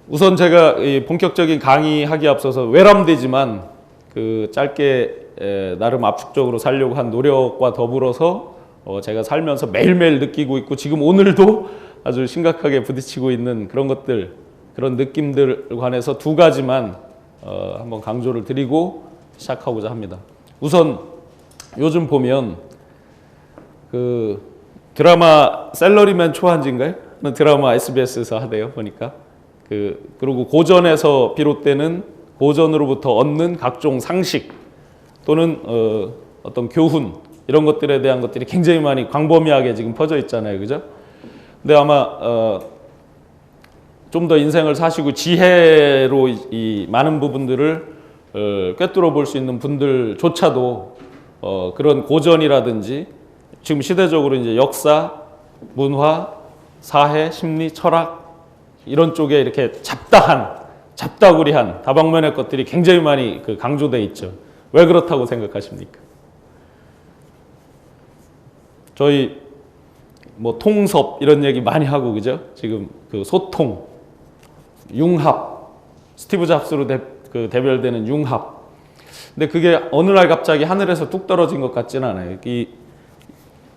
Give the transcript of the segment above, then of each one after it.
우선 제가 이 본격적인 강의하기에 앞서서 외람되지만 그 짧게 나름 압축적으로 살려고 한 노력과 더불어서 제가 살면서 매일매일 느끼고 있고 지금 오늘도 아주 심각하게 부딪히고 있는 그런 것들, 그런 느낌들 관해서 두 가지만 한번 강조를 드리고 시작하고자 합니다. 우선 요즘 보면 그 드라마 셀러리맨 초한지인가요? 드라마 SBS에서 하대요 보니까. 그리고 고전에서 비롯되는 고전으로부터 얻는 각종 상식 또는 어떤 교훈 이런 것들에 대한 것들이 굉장히 많이 광범위하게 지금 퍼져 있잖아요, 그죠? 근데 아마 좀 더 인생을 사시고 지혜로 이 많은 부분들을 꿰뚫어 볼 수 있는 분들조차도 그런 고전이라든지 지금 시대적으로 이제 역사, 문화, 사회, 심리, 철학 이런 쪽에 이렇게 잡다구리한 다방면의 것들이 굉장히 많이 강조돼 있죠. 왜 그렇다고 생각하십니까? 저희 뭐 통섭 이런 얘기 많이 하고 그죠? 지금 그 소통, 융합, 스티브 잡스로 대별되는 융합. 근데 그게 어느 날 갑자기 하늘에서 뚝 떨어진 것 같지는 않아요. 이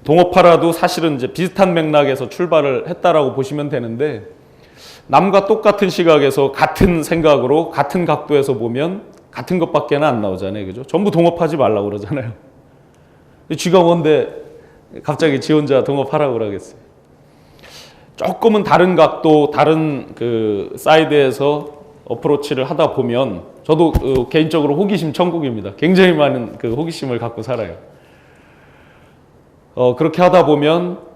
동업하라도 사실은 이제 비슷한 맥락에서 출발을 했다라고 보시면 되는데 남과 똑같은 시각에서 같은 생각으로 같은 각도에서 보면 같은 것밖에는 안 나오잖아요, 그죠? 전부 동업하지 말라고 그러잖아요. 쥐가 뭔데 갑자기 지 혼자 동업하라고 그러겠어요. 조금은 다른 각도, 다른 그 사이드에서 어프로치를 하다 보면 저도 개인적으로 호기심 천국입니다. 굉장히 많은 그 호기심을 갖고 살아요. 그렇게 하다 보면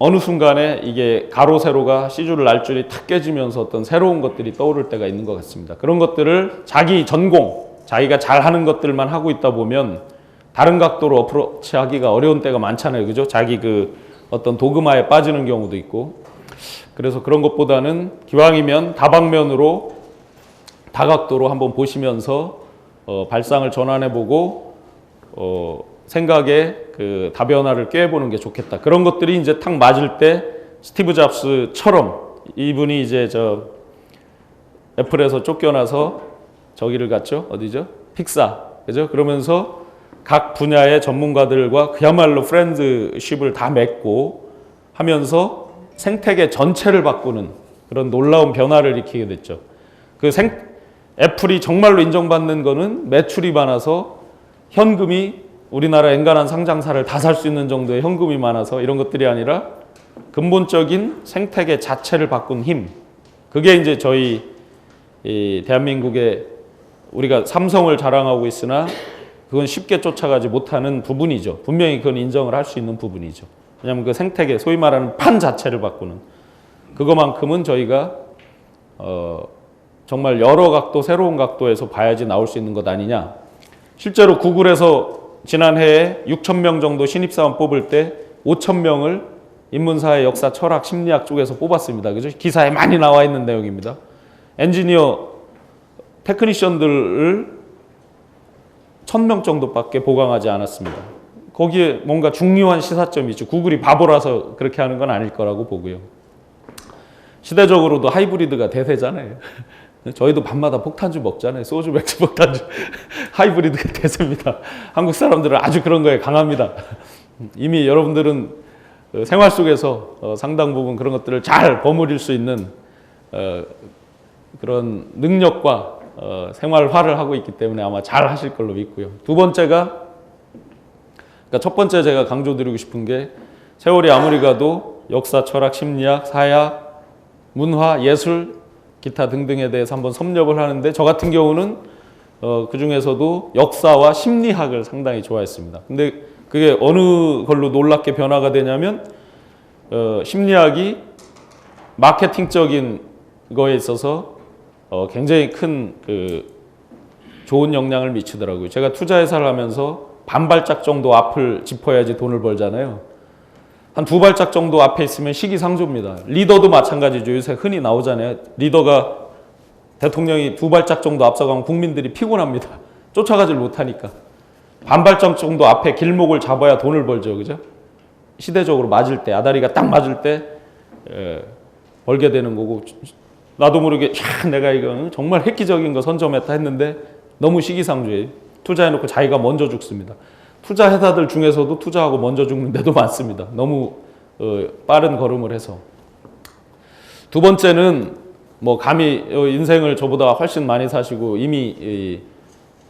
어느 순간에 이게 가로 세로가 C줄을 날줄이 탁 깨지면서 어떤 새로운 것들이 떠오를 때가 있는 것 같습니다. 그런 것들을 자기 전공, 자기가 잘하는 것들만 하고 있다 보면 다른 각도로 어프로치 하기가 어려운 때가 많잖아요, 그죠? 자기 그 어떤 도그마에 빠지는 경우도 있고. 그래서 그런 것보다는 기왕이면 다방면으로 다각도로 한번 보시면서 발상을 전환해보고 생각의 그 다변화를 꾀해보는 게 좋겠다. 그런 것들이 이제 탁 맞을 때 스티브 잡스처럼 이분이 이제 저 애플에서 쫓겨나서 저기를 갔죠. 어디죠? 픽사. 그죠? 그러면서 각 분야의 전문가들과 그야말로 프렌드십을 다 맺고 하면서 생태계 전체를 바꾸는 그런 놀라운 변화를 일으키게 됐죠. 애플이 정말로 인정받는 거는 매출이 많아서 현금이 우리나라 엔간한 상장사를 다 살 수 있는 정도의 현금이 많아서 이런 것들이 아니라 근본적인 생태계 자체를 바꾼 힘. 그게 이제 저희 이 대한민국의 우리가 삼성을 자랑하고 있으나 그건 쉽게 쫓아가지 못하는 부분이죠. 분명히 그건 인정을 할 수 있는 부분이죠. 왜냐하면 그 생태계, 소위 말하는 판 자체를 바꾸는 그거만큼은 저희가 정말 여러 각도, 새로운 각도에서 봐야지 나올 수 있는 것 아니냐. 실제로 구글에서 지난해에 6,000명 정도 신입사원 뽑을 때 5,000명을 인문사회, 역사, 철학, 심리학 쪽에서 뽑았습니다. 그죠? 기사에 많이 나와 있는 내용입니다. 엔지니어, 테크니션들을 1,000명 정도밖에 보강하지 않았습니다. 거기에 뭔가 중요한 시사점이 있죠. 구글이 바보라서 그렇게 하는 건 아닐 거라고 보고요. 시대적으로도 하이브리드가 대세잖아요. 저희도 밤마다 폭탄주 먹잖아요. 소주, 맥주, 폭탄주. 하이브리드가 대세입니다. 한국 사람들은 아주 그런 거에 강합니다. 이미 여러분들은 생활 속에서 상당 부분 그런 것들을 잘 버무릴 수 있는 그런 능력과 생활화를 하고 있기 때문에 아마 잘 하실 걸로 믿고요. 두 번째가, 그러니까 첫 번째 제가 강조드리고 싶은 게 세월이 아무리 가도 역사, 철학, 심리학, 사약, 문화, 예술, 기타 등등에 대해서 한번 섭렵을 하는데 저 같은 경우는 그 중에서도 역사와 심리학을 상당히 좋아했습니다. 근데 그게 어느 걸로 놀랍게 변화가 되냐면 심리학이 마케팅적인 거에 있어서 굉장히 큰 좋은 영향을 미치더라고요. 제가 투자회사를 하면서 반발짝 정도 앞을 짚어야지 돈을 벌잖아요. 한 두 발짝 정도 앞에 있으면 시기상조입니다. 리더도 마찬가지죠. 요새 흔히 나오잖아요. 리더가 대통령이 두 발짝 정도 앞서가면 국민들이 피곤합니다. 쫓아가질 못하니까. 반 발짝 정도 앞에 길목을 잡아야 돈을 벌죠. 그죠? 시대적으로 맞을 때, 아다리가 딱 맞을 때 벌게 되는 거고, 나도 모르게 야, 내가 이거 정말 획기적인 거 선점했다 했는데 너무 시기상조예요. 투자해놓고 자기가 먼저 죽습니다. 투자 회사들 중에서도 투자하고 먼저 죽는 데도 많습니다. 너무 빠른 걸음을 해서. 두 번째는 뭐 감히 인생을 저보다 훨씬 많이 사시고 이미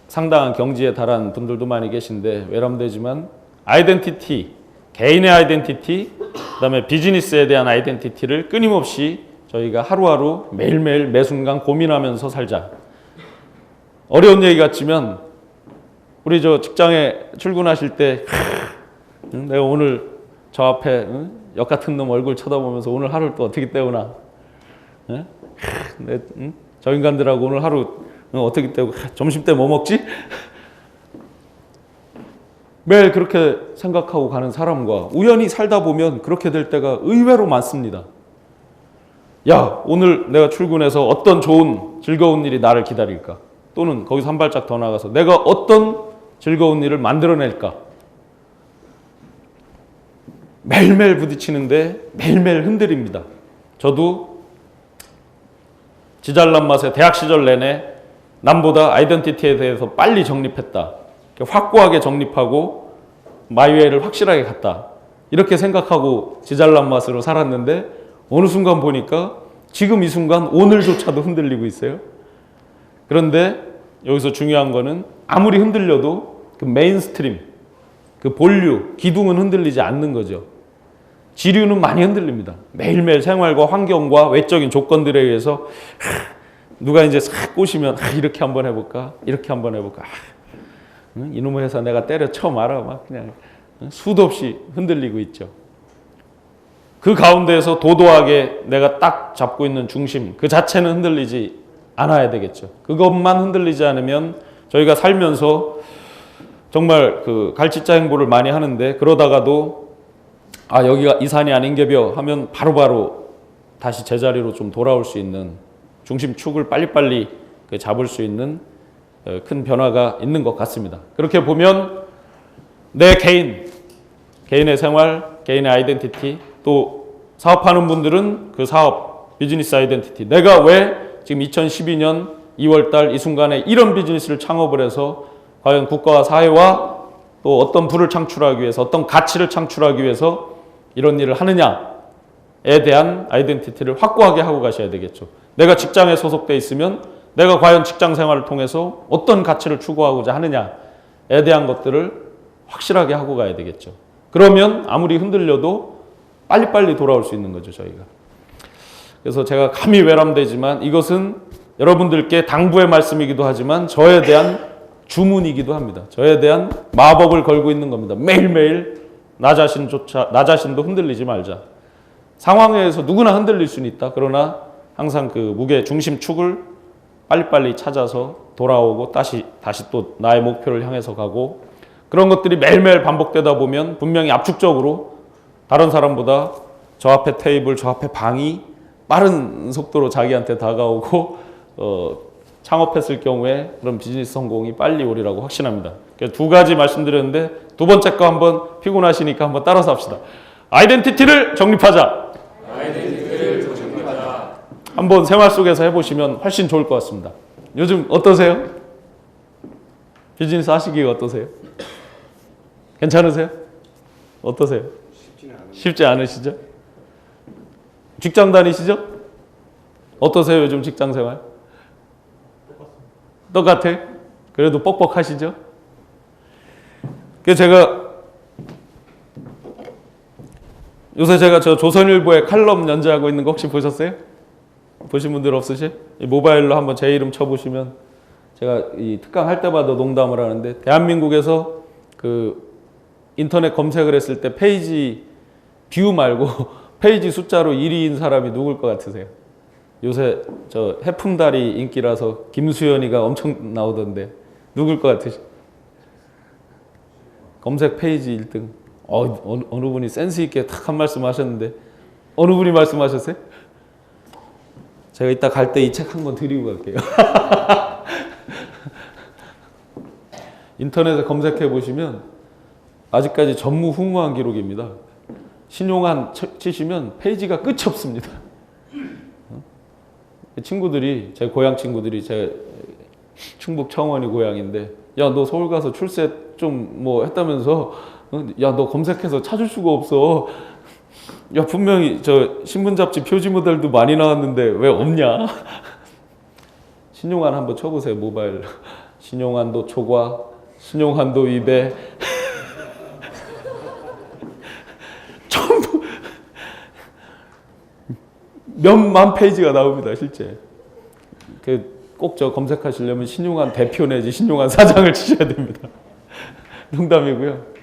상당한 경지에 달한 분들도 많이 계신데 외람되지만 아이덴티티, 개인의 아이덴티티, 그다음에 비즈니스에 대한 아이덴티티를 끊임없이 저희가 하루하루 매일매일 매순간 고민하면서 살자. 어려운 얘기 같지만 우리 저 직장에 출근하실 때 내가 오늘 저 앞에 역 같은 놈 얼굴 쳐다보면서 오늘 하루를 또 어떻게 때우나, 저 인간들하고 오늘 하루 어떻게 때우고 점심 때 뭐 먹지? 매일 그렇게 생각하고 가는 사람과 우연히 살다 보면 그렇게 될 때가 의외로 많습니다. 야, 오늘 내가 출근해서 어떤 좋은 즐거운 일이 나를 기다릴까? 또는 거기서 한 발짝 더 나가서 내가 어떤 즐거운 일을 만들어낼까? 매일매일 부딪히는데 매일매일 흔들립니다. 저도 지잘난 맛에 대학 시절 내내 남보다 아이덴티티에 대해서 빨리 정립했다. 확고하게 정립하고 마이웨이를 확실하게 갔다. 이렇게 생각하고 지잘난 맛으로 살았는데 어느 순간 보니까 지금 이 순간 오늘조차도 흔들리고 있어요. 그런데 여기서 중요한 거는 아무리 흔들려도 그 메인스트림, 그 본류, 기둥은 흔들리지 않는 거죠. 지류는 많이 흔들립니다. 매일매일 생활과 환경과 외적인 조건들에 의해서 누가 이제 싹 꼬시면 이렇게 한번 해볼까? 이렇게 한번 해볼까? 이놈의 회사 내가 때려쳐 말아. 막 그냥 수도 없이 흔들리고 있죠. 그 가운데에서 도도하게 내가 딱 잡고 있는 중심, 그 자체는 흔들리지 않아야 되겠죠. 그것만 흔들리지 않으면 저희가 살면서 정말 그 갈치자 행보를 많이 하는데 그러다가도 아, 여기가 이 산이 아닌게벼 하면 바로바로 다시 제자리로 좀 돌아올 수 있는 중심축을 빨리빨리 잡을 수 있는 큰 변화가 있는 것 같습니다. 그렇게 보면 내 개인의 생활, 개인의 아이덴티티, 또 사업하는 분들은 그 사업, 비즈니스 아이덴티티. 내가 왜 지금 2012년 2월달 이 순간에 이런 비즈니스를 창업을 해서 과연 국가와 사회와 또 어떤 부를 창출하기 위해서 어떤 가치를 창출하기 위해서 이런 일을 하느냐에 대한 아이덴티티를 확고하게 하고 가셔야 되겠죠. 내가 직장에 소속돼 있으면 내가 과연 직장 생활을 통해서 어떤 가치를 추구하고자 하느냐에 대한 것들을 확실하게 하고 가야 되겠죠. 그러면 아무리 흔들려도 빨리빨리 돌아올 수 있는 거죠, 저희가. 그래서 제가 감히 외람되지만 이것은 여러분들께 당부의 말씀이기도 하지만 저에 대한 주문이기도 합니다. 저에 대한 마법을 걸고 있는 겁니다. 매일매일 나 자신도 흔들리지 말자. 상황에 의해서 누구나 흔들릴 수는 있다. 그러나 항상 그 무게 중심축을 빨리빨리 찾아서 돌아오고 다시 또 나의 목표를 향해서 가고 그런 것들이 매일매일 반복되다 보면 분명히 압축적으로 다른 사람보다 저 앞에 테이블, 저 앞에 방이 빠른 속도로 자기한테 다가오고 창업했을 경우에 그런 비즈니스 성공이 빨리 오리라고 확신합니다. 그래서 두 가지 말씀드렸는데 두 번째 거 한번 피곤하시니까 한번 따라서 합시다. 아이덴티티를 정립하자. 한번 생활 속에서 해보시면 훨씬 좋을 것 같습니다. 요즘 어떠세요? 비즈니스 하시기가 어떠세요? 괜찮으세요? 어떠세요? 쉽지 않으시죠? 직장 다니시죠? 어떠세요? 요즘 직장 생활? 똑같아? 그래도 뻑뻑하시죠? 그래서 요새 제가 저 조선일보에 칼럼 연재하고 있는 거 혹시 보셨어요? 보신 분들 없으시? 모바일로 한번 제 이름 쳐보시면 제가 이 특강 할 때마다 농담을 하는데 대한민국에서 그 인터넷 검색을 했을 때 페이지 뷰 말고 페이지 숫자로 1위인 사람이 누굴 것 같으세요? 요새 저 해품달이 인기라서 김수현이가 엄청 나오던데 누굴 것 같으시? 검색 페이지 1등. 어느 분이 센스 있게 탁 한 말씀 하셨는데 어느 분이 말씀하셨어요? 제가 이따 갈 때 이 책 한 권 드리고 갈게요. 인터넷에 검색해 보시면 아직까지 전무후무한 기록입니다. 신용한 치시면 페이지가 끝이 없습니다. 친구들이, 제 고향 친구들이, 제 충북 청원이 고향인데, 야, 너 서울 가서 출세 좀 뭐 했다면서, 야, 너 검색해서 찾을 수가 없어. 야, 분명히 저 신문 잡지 표지 모델도 많이 나왔는데 왜 없냐? 신용한 한번 쳐보세요, 모바일. 신용한도 초과, 신용한도 위배. 전부 몇만 페이지가 나옵니다, 실제. 꼭 저 검색하시려면 신용한 대표 내지 신용한 사장을 치셔야 됩니다. 농담이고요.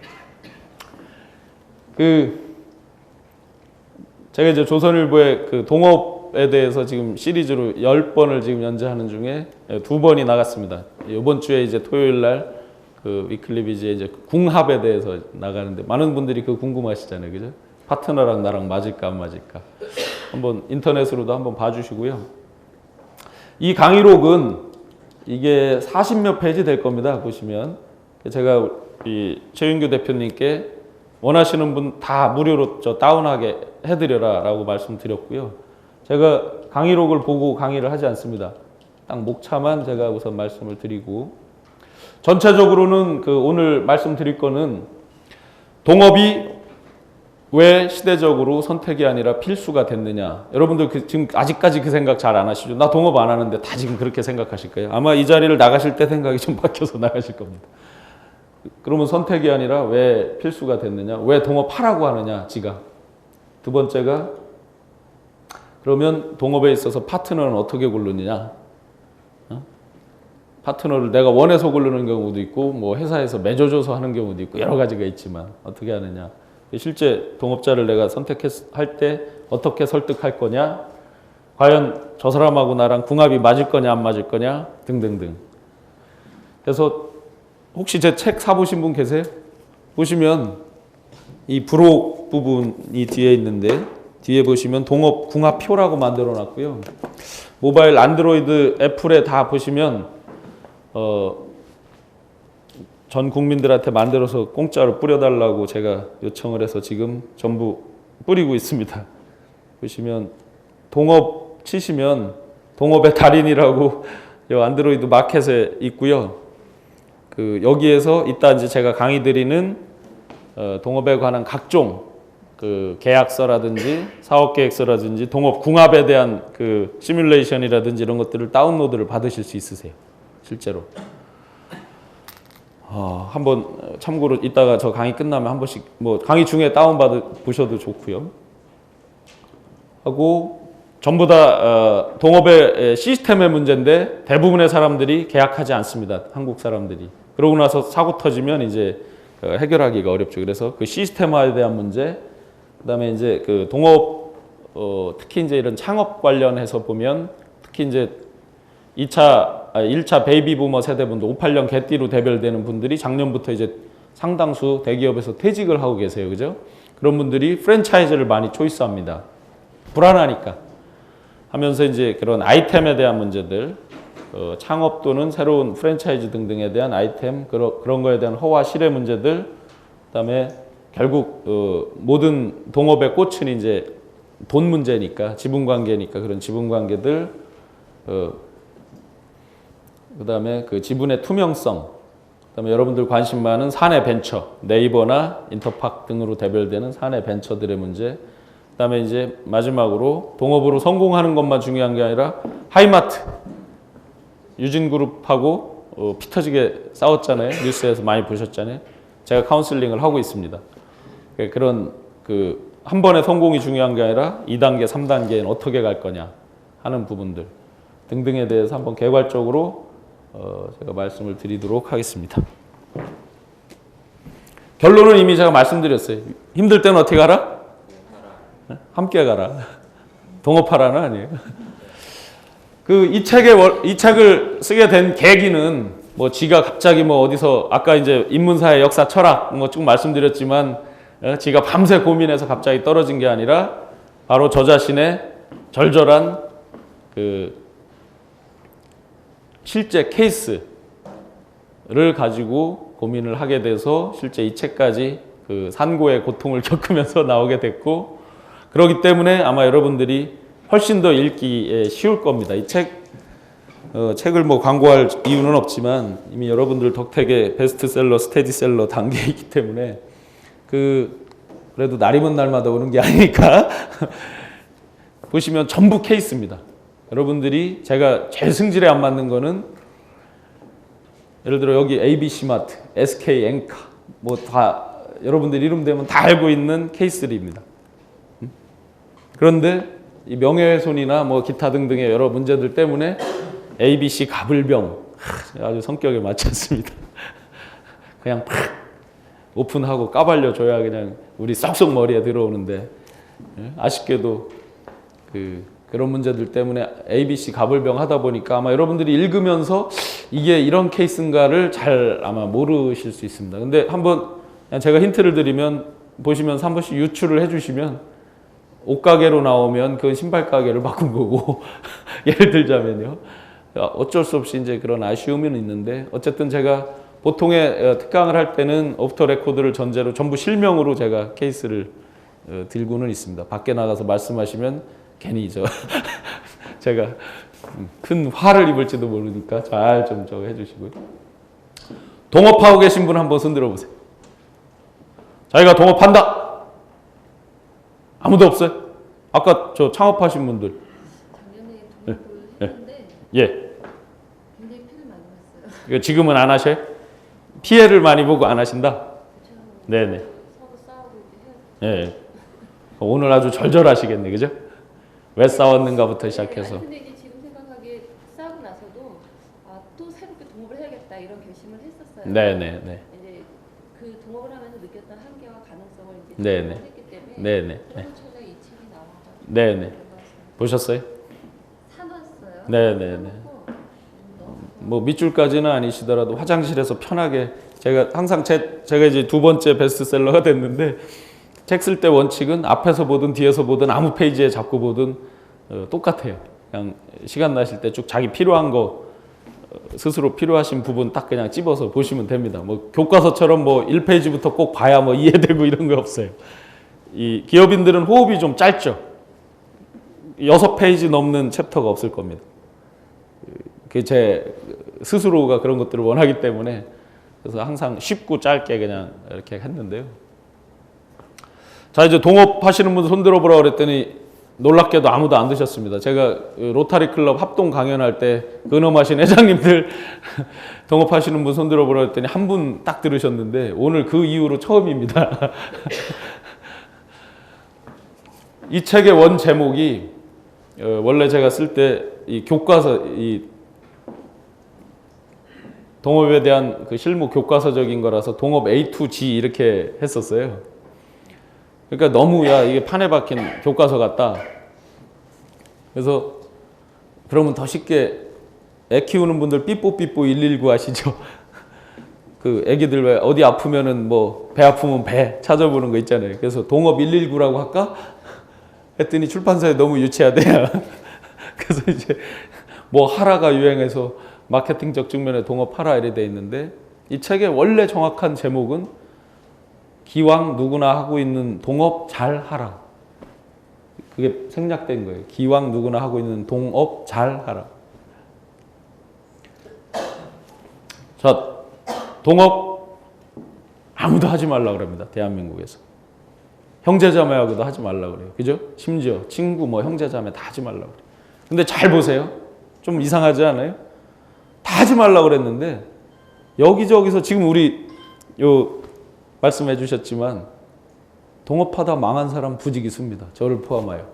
제가 이제 조선일보의 그 동업에 대해서 지금 시리즈로 10번을 지금 연재하는 중에 2번이 나갔습니다. 이번 주에 이제 토요일 날 그 위클리비즈에 이제 궁합에 대해서 나가는데, 많은 분들이 그거 궁금하시잖아요, 그죠? 파트너랑 나랑 맞을까 안 맞을까? 한번 인터넷으로도 한번 봐주시고요. 이 강의록은 이게 40몇 페이지 될 겁니다. 보시면 제가 이 최윤규 대표님께 원하시는 분 다 무료로 저 다운하게 해드려라 라고 말씀드렸고요. 제가 강의록을 보고 강의를 하지 않습니다. 딱 목차만 제가 우선 말씀을 드리고, 전체적으로는 그 오늘 말씀드릴 거는 동업이 왜 시대적으로 선택이 아니라 필수가 됐느냐. 여러분들 지금 아직까지 그 생각 잘 안 하시죠? 나 동업 안 하는데 다 지금 그렇게 생각하실 거예요. 아마 이 자리를 나가실 때 생각이 좀 바뀌어서 나가실 겁니다. 그러면 선택이 아니라 왜 필수가 됐느냐? 왜 동업하라고 하느냐? 지가. 두 번째가, 그러면 동업에 있어서 파트너는 어떻게 고르느냐? 파트너를 내가 원해서 고르는 경우도 있고, 뭐 회사에서 맺어줘서 하는 경우도 있고, 여러 가지가 있지만 어떻게 하느냐? 실제 동업자를 내가 선택할 때 어떻게 설득할 거냐? 과연 저 사람하고 나랑 궁합이 맞을 거냐 안 맞을 거냐? 등등등. 그래서 혹시 제 책 사보신 분 계세요? 보시면 이 부록 부분이 뒤에 있는데, 뒤에 보시면 동업 궁합표라고 만들어 놨고요. 모바일 안드로이드 애플에 다 보시면 전 국민들한테 만들어서 공짜로 뿌려달라고 제가 요청을 해서 지금 전부 뿌리고 있습니다. 보시면 동업 치시면 동업의 달인이라고 요 안드로이드 마켓에 있고요. 여기에서 이따 이제 제가 강의 드리는 동업에 관한 각종 그 계약서라든지 사업계획서라든지 동업 궁합에 대한 그 시뮬레이션이라든지 이런 것들을 다운로드를 받으실 수 있으세요. 실제로. 한번 참고로 이따가 저 강의 끝나면 한 번씩 뭐 강의 중에 보셔도 좋고요. 하고 전부 다 동업의 시스템의 문제인데 대부분의 사람들이 계약하지 않습니다. 한국 사람들이. 그러고 나서 사고 터지면 이제 해결하기가 어렵죠. 그래서 그 시스템화에 대한 문제, 그다음에 이제 그 동업 특히 이제 이런 창업 관련해서 보면 특히 이제 1차 베이비 부머 세대분들 58년 개띠로 대별되는 분들이 작년부터 이제 상당수 대기업에서 퇴직을 하고 계세요. 그죠? 그런 분들이 프랜차이즈를 많이 초이스합니다. 불안하니까. 하면서 이제 그런 아이템에 대한 문제들, 창업 또는 새로운 프랜차이즈 등등에 대한 아이템, 그런 거에 대한 허와 실의 문제들, 그다음에 결국 모든 동업의 꽃은 이제 돈 문제니까, 지분 관계니까 그런 지분 관계들, 그다음에 그 지분의 투명성, 그다음에 여러분들 관심 많은 사내 벤처, 네이버나 인터팍 등으로 대별되는 사내 벤처들의 문제, 그다음에 이제 마지막으로 동업으로 성공하는 것만 중요한 게 아니라 하이마트, 유진그룹하고 피 터지게 싸웠잖아요. 뉴스에서 많이 보셨잖아요. 제가 카운슬링을 하고 있습니다. 그런 한 번의 성공이 중요한 게 아니라 2단계, 3단계는 어떻게 갈 거냐 하는 부분들 등등에 대해서 한번 개괄적으로 제가 말씀을 드리도록 하겠습니다. 결론은 이미 제가 말씀드렸어요. 힘들 때는 어떻게 가라? 함께 가라. 동업하라는 아니에요. 이 책을 쓰게 된 계기는 뭐 지가 갑자기 뭐 어디서 아까 이제 인문사의 역사 철학 뭐 쭉 말씀드렸지만 지가 밤새 고민해서 갑자기 떨어진 게 아니라 바로 저 자신의 절절한 실제 케이스를 가지고 고민을 하게 돼서 실제 이 책까지 산고의 고통을 겪으면서 나오게 됐고, 그렇기 때문에 아마 여러분들이 훨씬 더 읽기에 쉬울 겁니다. 이 책을 뭐 광고할 이유는 없지만 이미 여러분들 덕택에 베스트셀러, 스테디셀러 단계에 있기 때문에 그래도 날이면 날마다 오는 게 아니니까 보시면 전부 케이스입니다. 여러분들이 제가 제일 승질에 안 맞는 거는 예를 들어 여기 ABC 마트, SK 엔카 뭐 다 여러분들 이름 되면 다 알고 있는 케이스들입니다. 그런데 이 명예훼손이나 뭐 기타 등등의 여러 문제들 때문에 ABC 가불병 아주 성격에 맞지 않습니다. 그냥 팍 오픈하고 까발려 줘야 그냥 우리 쏙쏙 머리에 들어오는데 아쉽게도 그런 문제들 때문에 ABC 가불병 하다 보니까 아마 여러분들이 읽으면서 이게 이런 케이스인가를 잘 아마 모르실 수 있습니다. 근데 한번 제가 힌트를 드리면 보시면서 한 번씩 유추를 해주시면 옷가게로 나오면 그건 신발 가게를 바꾼 거고 예를 들자면요. 어쩔 수 없이 이제 그런 아쉬움은 있는데 어쨌든 제가 보통의 특강을 할 때는 오프터 레코드를 전제로 전부 실명으로 제가 케이스를 들고는 있습니다. 밖에 나가서 말씀하시면 괜히 제가 큰 화를 입을지도 모르니까 잘 좀 저거 해주시고요. 동업하고 계신 분 한번 손들어 보세요. 자기가 동업한다. 아무도 없어요? 아까 저 창업하신 분들. 작년에 동업을 했는데 예. 굉장히 피해를 많이 봤어요. 이거 지금은 안 하셔요? 피해를 많이 보고 안 하신다? 네네. 서로 싸우고 이렇게 해요. 예. 오늘 아주 절절하시겠네, 그죠? 왜 싸웠는가부터 시작해서. 근데 이제 지금 생각하기에 싸우고 나서도 또 새롭게 동업을 해야겠다 이런 결심을 했었어요. 네네네. 이제 그 동업을 하면서 느꼈던 한계와 가능성을 이제 네네. 했기 때문에 네네. 그러면서 이 책이 나와서 네네. 보셨어요? 사놨어요. 네네네. 뭐 밑줄까지는 아니시더라도 화장실에서 편하게 제가 항상 제가 이제 두 번째 베스트셀러가 됐는데 책 쓸 때 원칙은 앞에서 보든 뒤에서 보든 아무 페이지에 잡고 보든 똑같아요. 그냥 시간 나실 때 쭉 자기 필요한 거 스스로 필요하신 부분 딱 그냥 집어서 보시면 됩니다. 뭐 교과서처럼 뭐 1페이지부터 꼭 봐야 뭐 이해되고 이런 거 없어요. 이 기업인들은 호흡이 좀 짧죠. 6페이지 넘는 챕터가 없을 겁니다. 제 스스로가 그런 것들을 원하기 때문에 그래서 항상 쉽고 짧게 그냥 이렇게 했는데요. 자, 이제 동업하시는 분들 손들어 보라 그랬더니 놀랍게도 아무도 안 드셨습니다. 제가 로타리 클럽 합동 강연할 때 근엄하신 회장님들 동업하시는 분 손들어 보라 그랬더니 한 분 딱 들으셨는데 오늘 그 이후로 처음입니다. 이 책의 원 제목이 원래 제가 쓸 때 이 교과서 이 동업에 대한 그 실무 교과서적인 거라서 동업 A to G 이렇게 했었어요. 그러니까 너무 이게 판에 박힌 교과서 같다. 그래서 그러면 더 쉽게 애 키우는 분들 삐뽀삐뽀 119 아시죠? 그 애기들 왜 어디 아프면은 뭐 배 아프면 배 찾아보는 거 있잖아요. 그래서 동업 119라고 할까? 했더니 출판사에 너무 유치하대요. 그래서 이제 뭐 하라가 유행해서 마케팅적 측면에 동업하라 이래 돼 있는데 이 책의 원래 정확한 제목은 기왕 누구나 하고 있는 동업 잘 하라. 그게 생략된 거예요. 기왕 누구나 하고 있는 동업 잘 하라. 자, 동업 아무도 하지 말라 그럽니다. 대한민국에서. 형제자매하고도 하지 말라 그래요. 그죠? 심지어 친구 뭐 형제자매 다 하지 말라 그래요. 근데 잘 보세요. 좀 이상하지 않아요? 다 하지 말라 그랬는데 여기저기서 지금 우리 말씀해 주셨지만 동업하다 망한 사람 부지기수입니다. 저를 포함하여.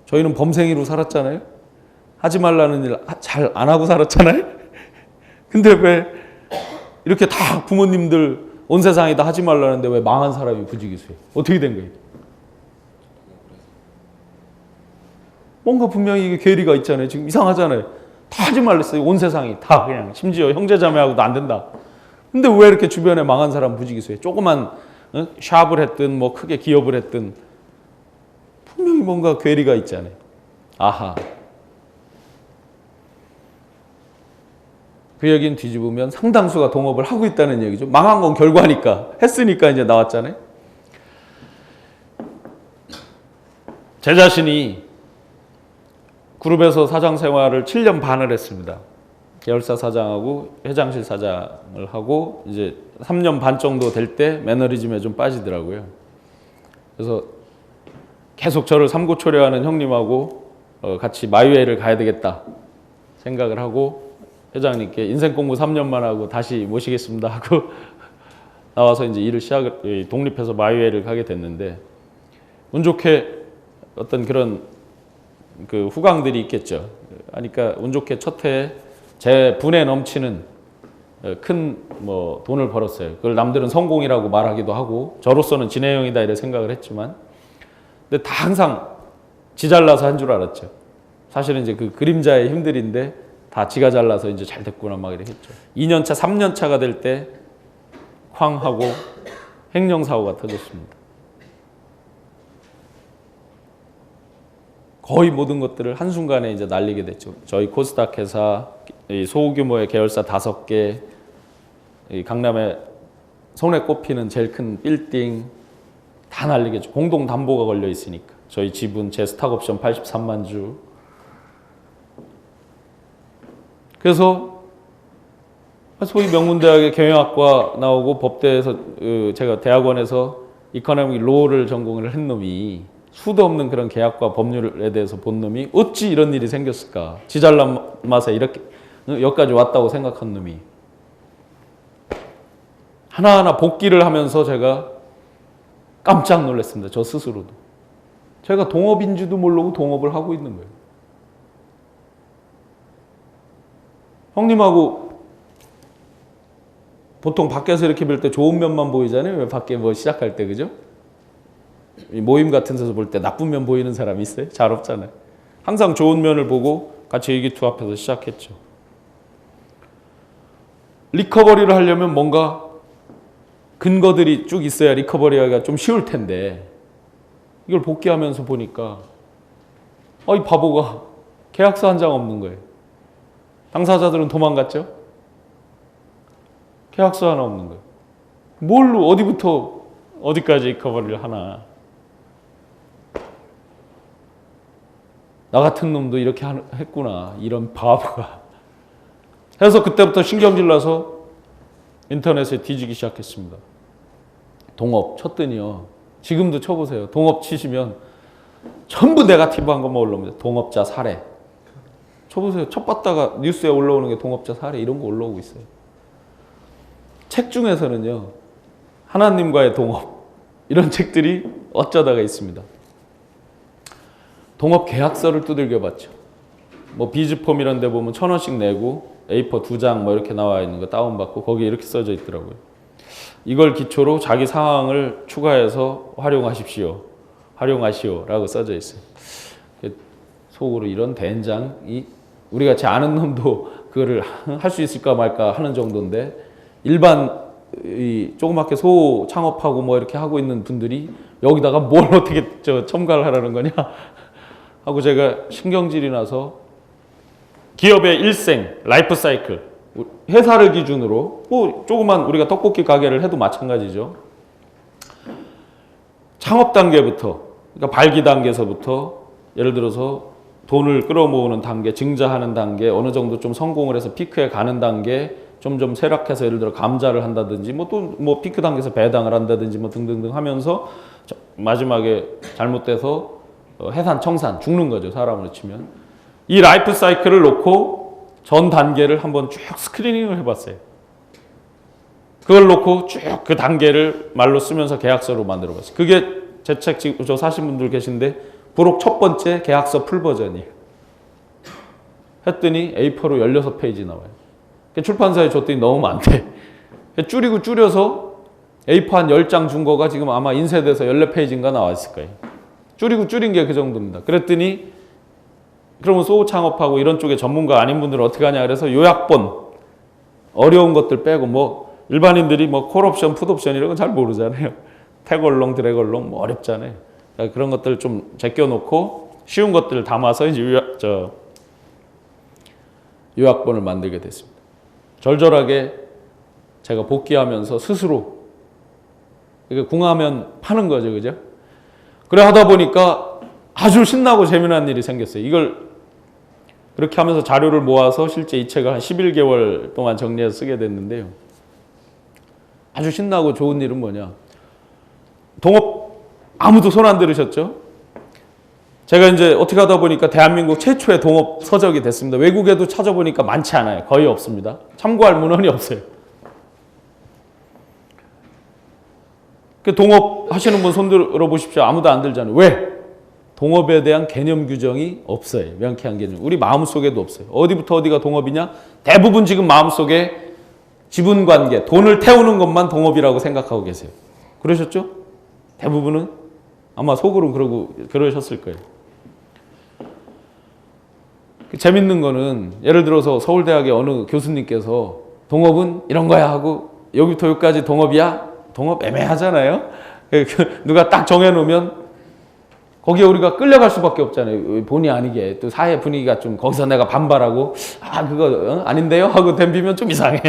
저희는 범생이로 살았잖아요. 하지 말라는 일 잘 안 하고 살았잖아요. 근데 왜 이렇게 다 부모님들 온 세상에 다 하지 말라는데 왜 망한 사람이 부지기수예요? 어떻게 된 거예요? 뭔가 분명히 이게 괴리가 있잖아요. 지금 이상하잖아요. 다 하지 말랬어요. 온 세상이 다 그냥 심지어 형제자매하고도 안 된다. 근데 왜 이렇게 주변에 망한 사람 부지기수해? 조그만 샵을 했든 뭐 크게 기업을 했든 분명히 뭔가 괴리가 있잖아요. 아하. 그 얘기는 뒤집으면 상당수가 동업을 하고 있다는 얘기죠. 망한 건 결과니까. 했으니까 이제 나왔잖아요. 제 자신이 그룹에서 사장 생활을 7년 반을 했습니다. 계열사 사장하고 회장실 사장을 하고 이제 3년 반 정도 될 때 매너리즘에 좀 빠지더라고요. 그래서 계속 저를 삼고초려하는 형님하고 같이 마이웨이를 가야 되겠다 생각을 하고 회장님께 인생 공부 3년만 하고 다시 모시겠습니다 하고 나와서 이제 일을 독립해서 마이웨이를 가게 됐는데 운 좋게 어떤 그런 그 후광들이 있겠죠. 그러니까 운 좋게 첫 해에 제 분에 넘치는 큰 뭐 돈을 벌었어요. 그걸 남들은 성공이라고 말하기도 하고 저로서는 진해영이다 이런 생각을 했지만 근데 다 항상 지 잘나서 한 줄 알았죠. 사실은 이제 그 그림자의 힘들인데 다 지가 잘나서 이제 잘 됐구나 막 이렇게 했죠. 2년차, 3년차가 될 때 쾅 하고 횡령사고가 터졌습니다. 거의 모든 것들을 한순간에 이제 날리게 됐죠. 저희 코스닥 회사, 소규모의 계열사 5개, 강남에 손에 꼽히는 제일 큰 빌딩 다 날리겠죠. 공동 담보가 걸려 있으니까. 저희 지분, 제 스탁옵션 83만 주. 그래서 소위 명문대학의 경영학과 나오고 법대에서 제가 대학원에서 이코노믹 로를 전공을 한 놈이 수도 없는 그런 계약과 법률에 대해서 본 놈이 어찌 이런 일이 생겼을까? 지 잘난 맛에 이렇게 여기까지 왔다고 생각한 놈이 하나하나 복기를 하면서 제가 깜짝 놀랐습니다. 저 스스로도. 제가 동업인지도 모르고 동업을 하고 있는 거예요. 형님하고 보통 밖에서 이렇게 볼 때 좋은 면만 보이잖아요. 왜 밖에 뭐 시작할 때 그죠? 모임 같은 데서 볼 때 나쁜 면 보이는 사람이 있어요? 잘 없잖아요. 항상 좋은 면을 보고 같이 의기투합해서 시작했죠. 리커버리를 하려면 뭔가 근거들이 쭉 있어야 리커버리하기가 좀 쉬울 텐데 이걸 복귀하면서 보니까 이 바보가 계약서 한 장 없는 거예요. 당사자들은 도망갔죠? 계약서 하나 없는 거예요. 뭘로 어디부터 어디까지 리커버리를 하나. 나 같은 놈도 이렇게 했구나. 이런 바보가. 해서 그때부터 신경질 나서 인터넷에 뒤지기 시작했습니다. 동업 쳤더니요. 지금도 쳐보세요. 동업 치시면 전부 네거티브한 것만 올라옵니다. 동업자 살해. 쳐보세요. 쳤봤다가 뉴스에 올라오는 게 동업자 살해 이런 거 올라오고 있어요. 책 중에서는요. 하나님과의 동업 이런 책들이 어쩌다가 있습니다. 동업 계약서를 두들겨 봤죠. 뭐 비즈폼 이런 데 보면 1,000원씩 내고 A4 2장 뭐 이렇게 나와 있는 거 다운받고 거기에 이렇게 써져 있더라고요. 이걸 기초로 자기 상황을 추가해서 활용하시오 라고 써져 있어요. 속으로 이런 된장이 우리 같이 아는 놈도 그거를 할 수 있을까 말까 하는 정도인데 일반 조그맣게 소 창업하고 뭐 이렇게 하고 있는 분들이 여기다가 뭘 어떻게 첨가를 하라는 거냐 하고 제가 신경질이 나서 기업의 일생, 라이프 사이클, 회사를 기준으로 뭐 조그만 우리가 떡볶이 가게를 해도 마찬가지죠. 창업 단계부터, 그러니까 발기 단계에서부터 예를 들어서 돈을 끌어모으는 단계, 증자하는 단계, 어느 정도 좀 성공을 해서 피크에 가는 단계, 점점 쇠락해서 예를 들어 감자를 한다든지 뭐 또 뭐 피크 단계에서 배당을 한다든지 뭐 등등등 하면서 마지막에 잘못돼서 해산, 청산, 죽는 거죠. 사람으로 치면. 이 라이프 사이클을 놓고 전 단계를 한번 쭉 스크리닝을 해봤어요. 그걸 놓고 쭉 그 단계를 말로 쓰면서 계약서로 만들어봤어요. 그게 제 책 지금 저 사신 분들 계신데 부록 첫 번째 계약서 풀 버전이에요. 했더니 A4로 16페이지 나와요. 출판사에 줬더니 너무 안 돼. 줄여서 A4 한 10장 준 거가 지금 아마 인쇄돼서 14페이지인가 나왔을 거예요. 줄인 게 그 정도입니다. 그랬더니 그러면 소호 창업하고 이런 쪽에 전문가 아닌 분들은 어떻게 하냐 그래서 요약본 어려운 것들 빼고 뭐 일반인들이 뭐 콜옵션, 풋옵션 이런 건 잘 모르잖아요. 태걸롱, 드래걸롱 뭐 어렵잖아요. 그러니까 그런 것들 좀 제껴놓고 쉬운 것들을 담아서 이제 요약본을 만들게 됐습니다. 절절하게 제가 복귀하면서 스스로 이게 궁하면 파는 거죠, 그죠? 그래 하다 보니까 아주 신나고 재미난 일이 생겼어요. 이걸 그렇게 하면서 자료를 모아서 실제 이 책을 한 11개월 동안 정리해서 쓰게 됐는데요. 아주 신나고 좋은 일은 뭐냐. 동업 아무도 손 안 들으셨죠? 제가 이제 어떻게 하다 보니까 대한민국 최초의 동업 서적이 됐습니다. 외국에도 찾아보니까 많지 않아요. 거의 없습니다. 참고할 문헌이 없어요. 동업 하시는 분 손 들어 보십시오. 아무도 안 들잖아요. 왜? 동업에 대한 개념 규정이 없어요. 명쾌한 개념. 우리 마음속에도 없어요. 어디부터 어디가 동업이냐? 대부분 지금 마음속에 지분관계, 돈을 태우는 것만 동업이라고 생각하고 계세요. 그러셨죠? 대부분은 아마 속으로 그러셨을 거예요. 재밌는 거는 예를 들어서 서울대학의 어느 교수님께서 동업은 이런 거야 하고 여기부터 여기까지 동업이야? 동업 애매하잖아요. 누가 딱 정해놓으면 거기에 우리가 끌려갈 수밖에 없잖아요. 본의 아니게 또 사회 분위기가 좀 거기서 내가 반발하고 그거 아닌데요? 하고 덤비면 좀 이상해.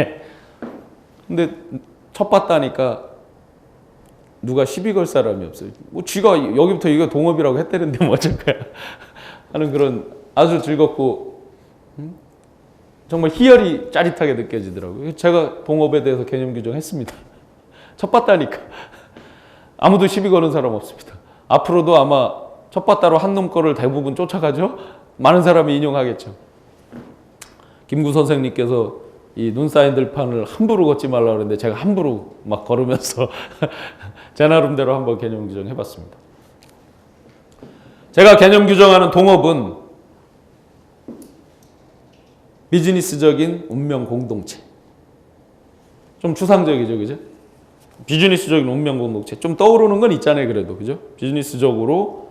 근데 첫 봤다니까 누가 시비 걸 사람이 없어요. 뭐 쥐가 여기부터 이거 동업이라고 했다는데 뭐 어쩔 거야 하는 그런 아주 즐겁고 정말 희열이 짜릿하게 느껴지더라고요. 제가 동업에 대해서 개념 규정했습니다. 첫 봤다니까 아무도 시비 거는 사람 없습니다. 앞으로도 아마 첫 봤다로 한 놈 거를 대부분 쫓아가죠. 많은 사람이 인용하겠죠. 김구 선생님께서 이 눈 쌓인 들판을 함부로 걷지 말라 그랬는데 제가 함부로 막 걸으면서 제 나름대로 한번 개념 규정해 봤습니다. 제가 개념 규정하는 동업은 비즈니스적인 운명 공동체. 좀 추상적이죠, 그죠? 비즈니스적인 운명 공동체. 좀 떠오르는 건 있잖아요, 그래도. 그죠? 비즈니스적으로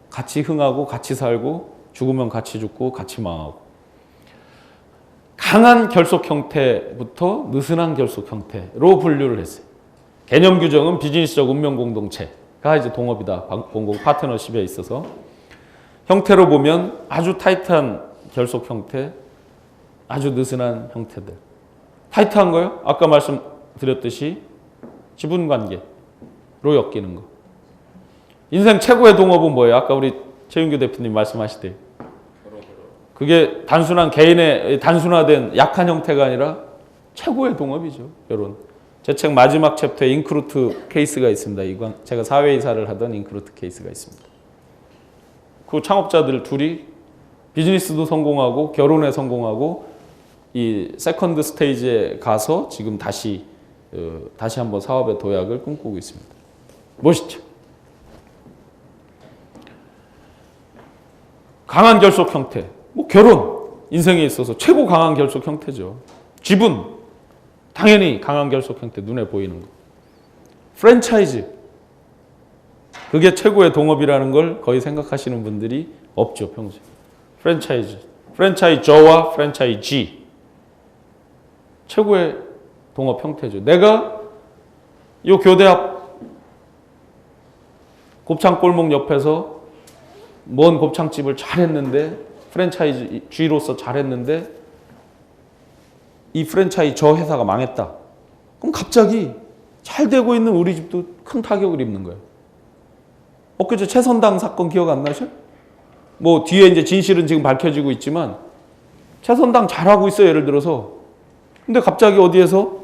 같이 흥하고, 같이 살고, 죽으면 같이 죽고, 같이 망하고. 강한 결속 형태부터 느슨한 결속 형태로 분류를 했어요. 개념 규정은 비즈니스적 운명 공동체가 이제 동업이다. 공공 파트너십에 있어서. 형태로 보면 아주 타이트한 결속 형태, 아주 느슨한 형태들. 타이트한 거요? 아까 말씀드렸듯이 지분관계로 엮이는 거. 인생 최고의 동업은 뭐예요? 아까 우리 최윤규 대표님 말씀하시대. 그게 단순한 개인의 단순화된 약한 형태가 아니라 최고의 동업이죠. 여론. 제 책 마지막 챕터에 인크루트 케이스가 있습니다. 이건 제가 사회이사를 하던 인크루트 케이스가 있습니다. 그 창업자들 둘이 비즈니스도 성공하고 결혼에 성공하고 이 세컨드 스테이지에 가서 지금 다시 한번 사업의 도약을 꿈꾸고 있습니다. 멋있죠? 강한 결속 형태. 뭐 결혼, 인생에 있어서 최고 강한 결속 형태죠. 지분, 당연히 강한 결속 형태, 눈에 보이는 거. 프랜차이즈, 그게 최고의 동업이라는 걸 거의 생각하시는 분들이 없죠, 평소에. 프랜차이즈, 프랜차이저와 프랜차이지, 최고의 동업 형태죠. 내가 이 교대 앞 곱창골목 옆에서 먼 곱창집을 잘했는데 프랜차이즈 G로서 잘했는데 이 프랜차이저 회사가 망했다. 그럼 갑자기 잘 되고 있는 우리 집도 큰 타격을 입는 거예요. 엊그제 최선당 사건 기억 안 나셔? 뭐 뒤에 이제 진실은 지금 밝혀지고 있지만 최선당 잘하고 있어요. 예를 들어서. 근데 갑자기 어디에서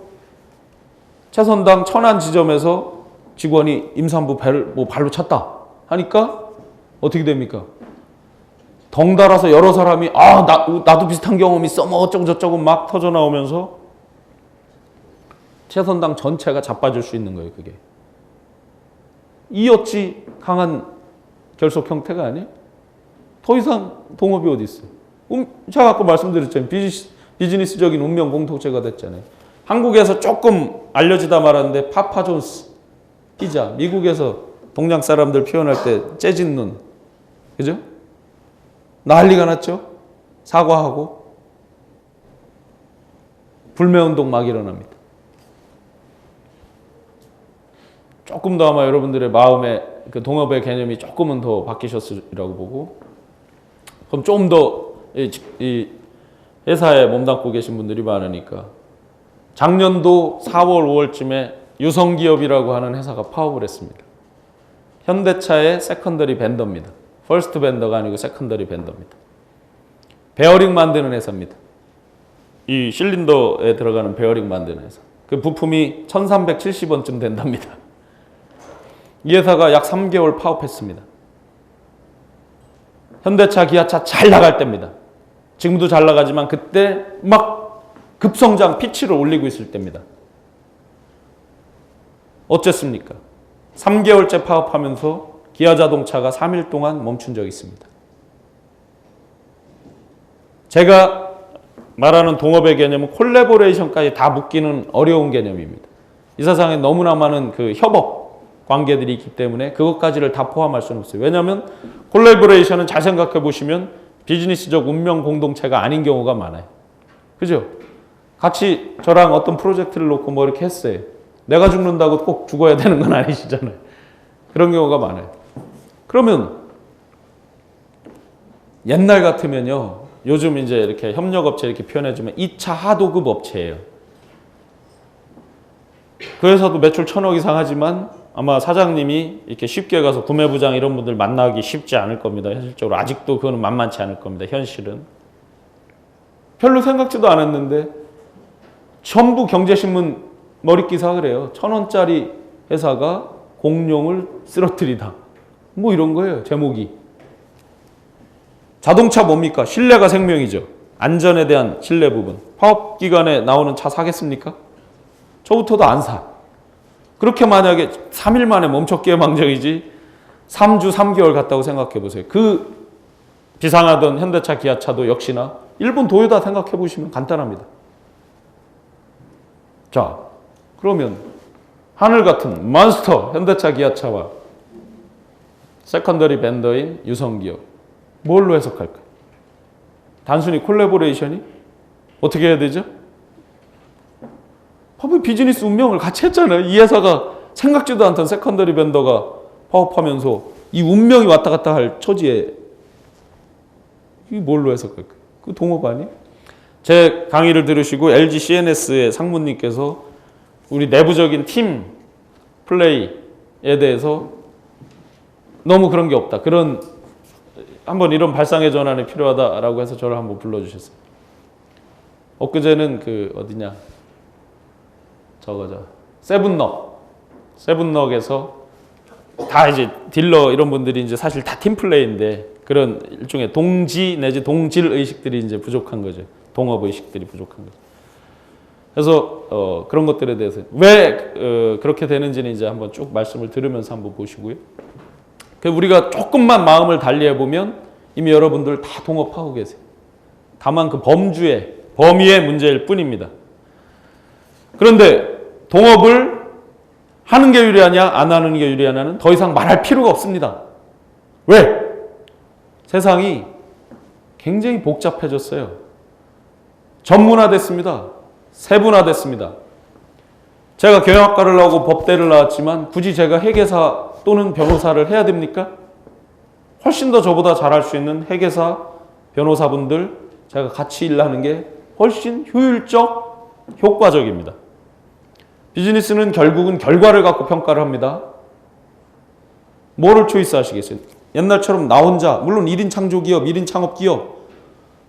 최선당 천안 지점에서 직원이 임산부 배를 뭐 발로 찼다 하니까 어떻게 됩니까? 덩달아서 여러 사람이 나도 비슷한 경험이 있어 뭐 어쩌고 저쩌고 막 터져 나오면서 최선당 전체가 자빠질 수 있는 거예요. 그게 이 어찌 강한 결속 형태가 아니에요? 더 이상 동업이 어디 있어요? 제가 아까 말씀드렸잖아요. 비즈니스적인 운명 공동체가 됐잖아요. 한국에서 조금 알려지다 말았는데 파파존스 피자, 미국에서 동양 사람들 표현할 때 째진 눈, 그죠? 난리가 났죠? 사과하고 불매운동 막 일어납니다. 조금 더 아마 여러분들의 마음에 그 동업의 개념이 조금은 더 바뀌셨으리라고 보고, 그럼 좀 더 이 회사에 몸담고 계신 분들이 많으니까 작년도 4월, 5월쯤에 유성기업이라고 하는 회사가 파업을 했습니다. 현대차의 세컨더리 벤더입니다. 퍼스트 벤더가 아니고 세컨더리 벤더입니다. 베어링 만드는 회사입니다. 이 실린더에 들어가는 베어링 만드는 회사. 그 부품이 1370원쯤 된답니다. 이 회사가 약 3개월 파업했습니다. 현대차, 기아차 잘 나갈 때입니다. 지금도 잘 나가지만 그때 막 급성장 피치를 올리고 있을 때입니다. 어쨌습니까? 3개월째 파업하면서 기아자동차가 3일 동안 멈춘 적이 있습니다. 제가 말하는 동업의 개념은 콜래보레이션까지 다 묶기는 어려운 개념입니다. 이 세상에 너무나 많은 그 협업 관계들이 있기 때문에 그것까지를 다 포함할 수는 없어요. 왜냐하면 콜래보레이션은 잘 생각해 보시면 비즈니스적 운명 공동체가 아닌 경우가 많아요. 그죠? 같이 저랑 어떤 프로젝트를 놓고 뭐 이렇게 했어요. 내가 죽는다고 꼭 죽어야 되는 건 아니시잖아요. 그런 경우가 많아요. 그러면 옛날 같으면요. 요즘 이제 이렇게 협력업체 이렇게 표현해주면 2차 하도급 업체예요. 그 회사도 매출 1000억 이상 하지만 아마 사장님이 이렇게 쉽게 가서 구매부장 이런 분들 만나기 쉽지 않을 겁니다. 현실적으로 아직도 그거는 만만치 않을 겁니다. 현실은. 별로 생각지도 않았는데 전부 경제신문 머릿기사 그래요. 1000원짜리 회사가 공룡을 쓰러뜨리다. 뭐 이런 거예요. 제목이. 자동차 뭡니까? 신뢰가 생명이죠. 안전에 대한 신뢰 부분. 파업 기간에 나오는 차 사겠습니까? 저부터도 안 사. 그렇게 만약에 3일 만에 멈췄기에 망정이지 3주 3개월 갔다고 생각해 보세요. 그 비상하던 현대차 기아차도 역시나 일본 도요타 생각해 보시면 간단합니다. 자, 그러면 하늘 같은 몬스터 현대차 기아차와 세컨더리 벤더인 유성기업 뭘로 해석할까요? 단순히 콜래보레이션이? 어떻게 해야 되죠? 파업 비즈니스 운명을 같이 했잖아요. 이 회사가 생각지도 않던 세컨더리 벤더가 파업하면서 이 운명이 왔다 갔다 할 처지에 이 뭘로 해석할까요? 그 동업 아니에요? 제 강의를 들으시고 LG CNS의 상무님께서 우리 내부적인 팀 플레이에 대해서 너무 그런 게 없다. 그런 한번 이런 발상의 전환이 필요하다라고 해서 저를 한번 불러주셨어요. 엊그제는 그 어디냐 세븐넉에서 다 이제 딜러 이런 분들이 이제 사실 다 팀플레이인데 그런 일종의 동지 내지 동질 의식들이 이제 부족한 거죠. 동업 의식들이 부족한 거죠. 그래서 그런 것들에 대해서 왜 그렇게 되는지는 이제 한번 쭉 말씀을 들으면서 한번 보시고요. 우리가 조금만 마음을 달리해 보면 이미 여러분들 다 동업하고 계세요. 다만 그 범위의 문제일 뿐입니다. 그런데 동업을 하는 게 유리하냐 안 하는 게 유리하냐는 더 이상 말할 필요가 없습니다. 왜? 세상이 굉장히 복잡해졌어요. 전문화됐습니다. 세분화됐습니다. 제가 경영학과를 나오고 법대를 나왔지만 굳이 제가 회계사 또는 변호사를 해야 됩니까? 훨씬 더 저보다 잘할 수 있는 회계사, 변호사분들 제가 같이 일하는 게 훨씬 효율적, 효과적입니다. 비즈니스는 결국은 결과를 갖고 평가를 합니다. 뭐를 초이스 하시겠어요? 옛날처럼 나 혼자, 물론 1인 창조기업, 1인 창업기업,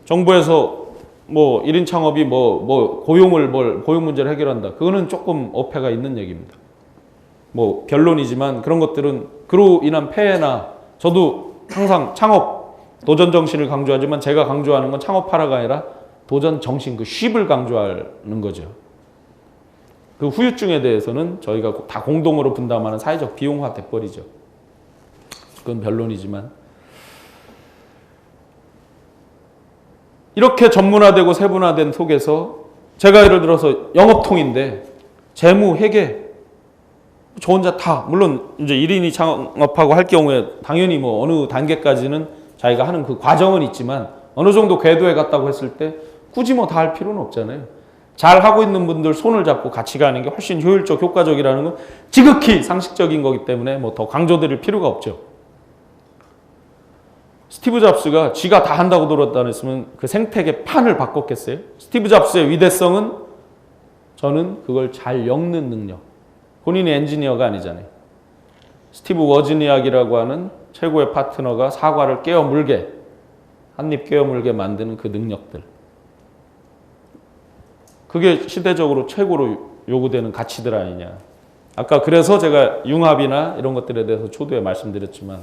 정부에서 뭐 1인 창업이 고용 문제를 해결한다. 그거는 조금 어폐가 있는 얘기입니다. 뭐 변론이지만 그런 것들은 그로 인한 폐해나 저도 항상 창업 도전 정신을 강조하지만 제가 강조하는 건 창업하라가 아니라 도전 정신 그 쉽을 강조하는 거죠. 그 후유증에 대해서는 저희가 다 공동으로 분담하는 사회적 비용화 돼버리죠. 그건 변론이지만 이렇게 전문화되고 세분화된 속에서 제가 예를 들어서 영업통인데 재무, 회계 저 혼자 다 물론 이제 1인이 창업하고 할 경우에 당연히 뭐 어느 단계까지는 자기가 하는 그 과정은 있지만 어느 정도 궤도에 갔다고 했을 때 굳이 뭐 다 할 필요는 없잖아요. 잘 하고 있는 분들 손을 잡고 같이 가는 게 훨씬 효율적, 효과적이라는 건 지극히 상식적인 거기 때문에 뭐 더 강조드릴 필요가 없죠. 스티브 잡스가 지가 다 한다고 들었다 했으면 그 생태계 판을 바꿨겠어요? 스티브 잡스의 위대성은 저는 그걸 잘 엮는 능력. 본인이 엔지니어가 아니잖아요. 스티브 워즈니악이라고 하는 최고의 파트너가 사과를 깨어물게, 한입 깨어물게 만드는 그 능력들. 그게 시대적으로 최고로 요구되는 가치들 아니냐. 아까 그래서 제가 융합이나 이런 것들에 대해서 초두에 말씀드렸지만,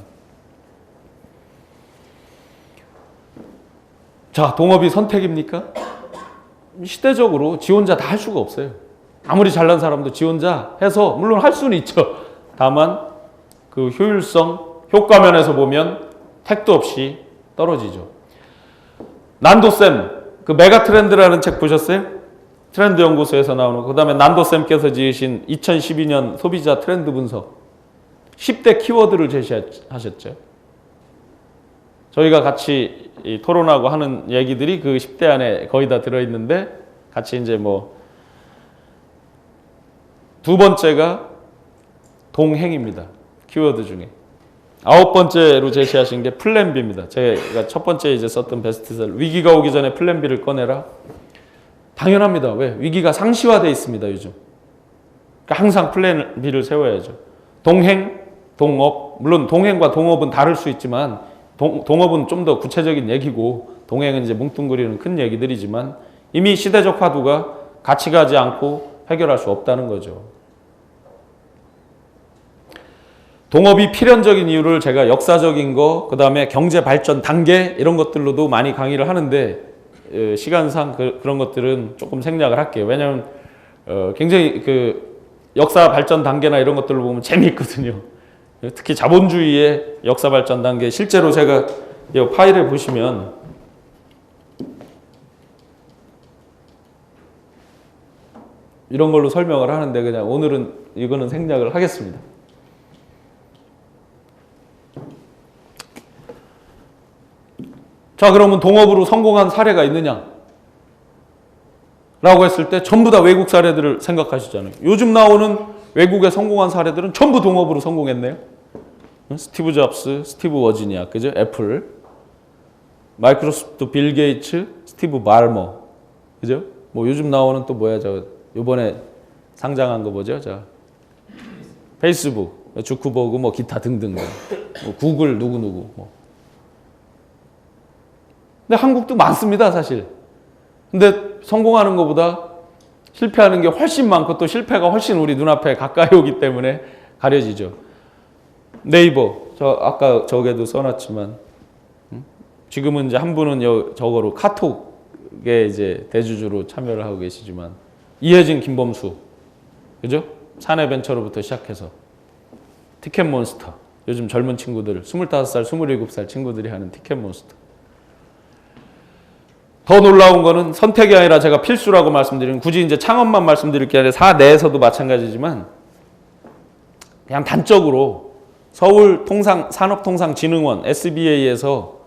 자, 동업이 선택입니까? 시대적으로 지 혼자 다 할 수가 없어요. 아무리 잘난 사람도 지 혼자 해서 물론 할 수는 있죠. 다만 그 효율성, 효과 면에서 보면 택도 없이 떨어지죠. 난도쌤, 그 메가 트렌드라는 책 보셨어요? 트렌드 연구소에서 나오는, 그 다음에 난도쌤께서 지으신 2012년 소비자 트렌드 분석 10대 키워드를 제시하셨죠. 저희가 같이 토론하고 하는 얘기들이 그 10대 안에 거의 다 들어있는데, 같이 이제 뭐 두 번째가 동행입니다. 키워드 중에. 9번째로 제시하신 게 플랜 B입니다. 제가 첫 번째 이제 썼던 베스트셀러, 위기가 오기 전에 플랜 B를 꺼내라. 당연합니다. 왜? 위기가 상시화되어 있습니다, 요즘. 그러니까 항상 플랜 B를 세워야죠. 동행, 동업. 물론 동행과 동업은 다를 수 있지만, 동업은 좀 더 구체적인 얘기고, 동행은 이제 뭉뚱그리는 큰 얘기들이지만, 이미 시대적 화두가 같이 가지 않고 해결할 수 없다는 거죠. 동업이 필연적인 이유를 제가 역사적인 거, 그 다음에 경제 발전 단계 이런 것들로도 많이 강의를 하는데, 시간상 그런 것들은 조금 생략을 할게요. 왜냐하면 굉장히 그 역사 발전 단계나 이런 것들을 보면 재미있거든요. 특히 자본주의의 역사 발전 단계, 실제로 제가 이 파일에 보시면 이런 걸로 설명을 하는데, 그냥 오늘은 이거는 생략을 하겠습니다. 자, 그러면 동업으로 성공한 사례가 있느냐? 라고 했을 때 전부 다 외국 사례들을 생각하시잖아요. 요즘 나오는 외국의 성공한 사례들은 전부 동업으로 성공했네요. 스티브 잡스, 스티브 워지니악, 그죠? 애플, 마이크로소프트 빌 게이츠, 스티브 발머, 그죠? 뭐 요즘 나오는 또 뭐야, 요번에 상장한 거 뭐죠? 페이스북, 주크버그, 뭐 기타 등등, 뭐 구글 누구누구, 뭐. 근데 한국도 많습니다, 사실. 근데 성공하는 것보다 실패하는 게 훨씬 많고, 또 실패가 훨씬 우리 눈앞에 가까이 오기 때문에 가려지죠. 네이버, 아까 저게도 써놨지만, 지금은 이제 한 분은 저거로 카톡에 이제 대주주로 참여를 하고 계시지만, 이혜진, 김범수, 그죠? 사내벤처로부터 시작해서 티켓몬스터, 요즘 젊은 친구들, 25살, 27살 친구들이 하는 티켓몬스터. 더 놀라운 거는 선택이 아니라 제가 필수라고 말씀드리는, 굳이 이제 창업만 말씀드릴 게 아니라 사내에서도 마찬가지지만, 그냥 단적으로 서울 산업통상진흥원 SBA에서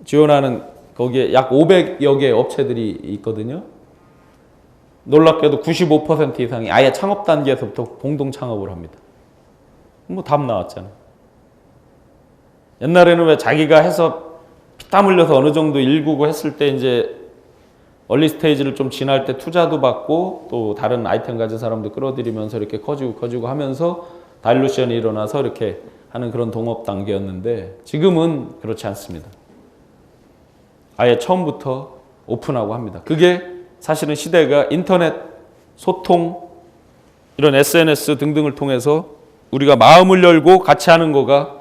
지원하는 거기에 약 500여 개 업체들이 있거든요. 놀랍게도 95% 이상이 아예 창업 단계에서부터 공동 창업을 합니다. 뭐 답 나왔잖아요. 옛날에는 왜 자기가 해서 피땀 흘려서 어느 정도 일구고 했을 때 이제 얼리 스테이지를 좀 지날 때 투자도 받고, 또 다른 아이템 가진 사람도 끌어들이면서 이렇게 커지고 하면서 다일루션이 일어나서 이렇게 하는 그런 동업 단계였는데, 지금은 그렇지 않습니다. 아예 처음부터 오픈하고 합니다. 그게 사실은 시대가 인터넷 소통, 이런 SNS 등등을 통해서 우리가 마음을 열고 같이 하는 거가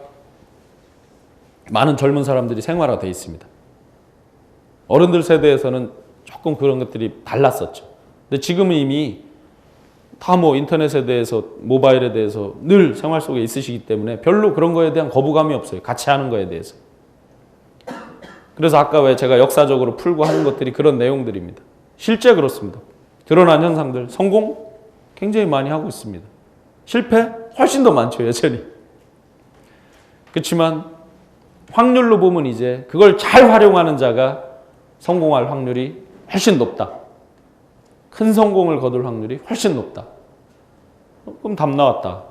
많은 젊은 사람들이 생활화되어 있습니다. 어른들 세대에서는 조금 그런 것들이 달랐었죠. 근데 지금은 이미 다 뭐 인터넷에 대해서, 모바일에 대해서 늘 생활 속에 있으시기 때문에 별로 그런 거에 대한 거부감이 없어요. 같이 하는 거에 대해서. 그래서 아까 왜 제가 역사적으로 풀고 하는 것들이 그런 내용들입니다. 실제 그렇습니다. 드러난 현상들, 성공 굉장히 많이 하고 있습니다. 실패 훨씬 더 많죠, 여전히. 그렇지만 확률로 보면 이제 그걸 잘 활용하는 자가 성공할 확률이 훨씬 높다. 큰 성공을 거둘 확률이 훨씬 높다. 그럼 답 나왔다.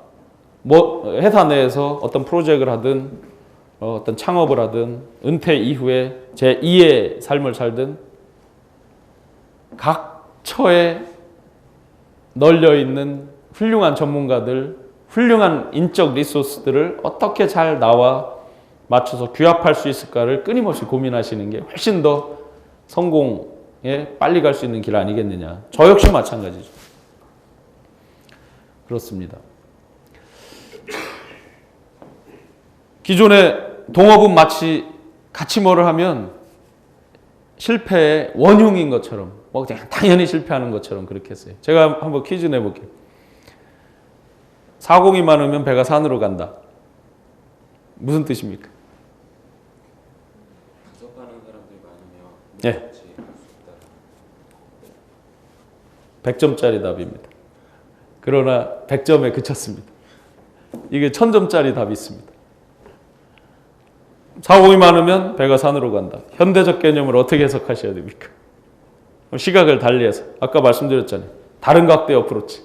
뭐 회사 내에서 어떤 프로젝트를 하든, 어떤 창업을 하든, 은퇴 이후에 제2의 삶을 살든, 각 처에 널려 있는 훌륭한 전문가들, 훌륭한 인적 리소스들을 어떻게 잘 나와 맞춰서 규합할 수 있을까를 끊임없이 고민하시는 게 훨씬 더 성공에 빨리 갈 수 있는 길 아니겠느냐. 저 역시 마찬가지죠. 그렇습니다. 기존의 동업은 마치 같이 뭐를 하면 실패의 원흉인 것처럼, 뭐 그냥 당연히 실패하는 것처럼 그렇게 했어요. 제가 한번 퀴즈 내볼게요. 사공이 많으면 배가 산으로 간다. 무슨 뜻입니까? 분석하는 사람들이 많으면 예. 같이 할수 있다. 100점짜리 답입니다. 그러나 100점에 그쳤습니다. 이게 1000점짜리 답이 있습니다. 사공이 많으면 배가 산으로 간다. 현대적 개념을 어떻게 해석하셔야 됩니까? 시각을 달리해서 아까 말씀드렸잖아요. 다른 각도의 어프로치.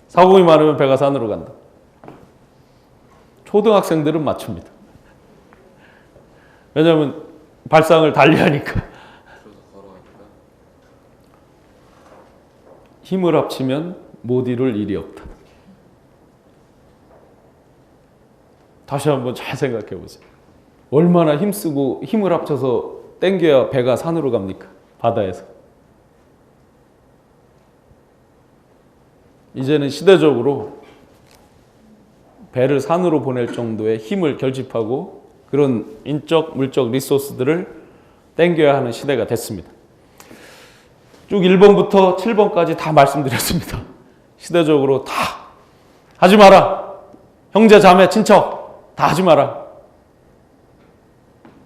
사공이 많으면 배가 산으로 간다. 초등학생들은 맞춥니다. 왜냐하면 발상을 달리하니까. 그래서 걸어가니까 힘을 합치면 못 이룰 일이 없다. 다시 한번 잘 생각해 보세요. 얼마나 힘쓰고 힘을 합쳐서 땡겨야 배가 산으로 갑니까? 바다에서. 이제는 시대적으로 배를 산으로 보낼 정도의 힘을 결집하고 그런 인적, 물적 리소스들을 땡겨야 하는 시대가 됐습니다. 쭉 1번부터 7번까지 다 말씀드렸습니다. 시대적으로 다 하지 마라. 형제, 자매, 친척 다 하지 마라.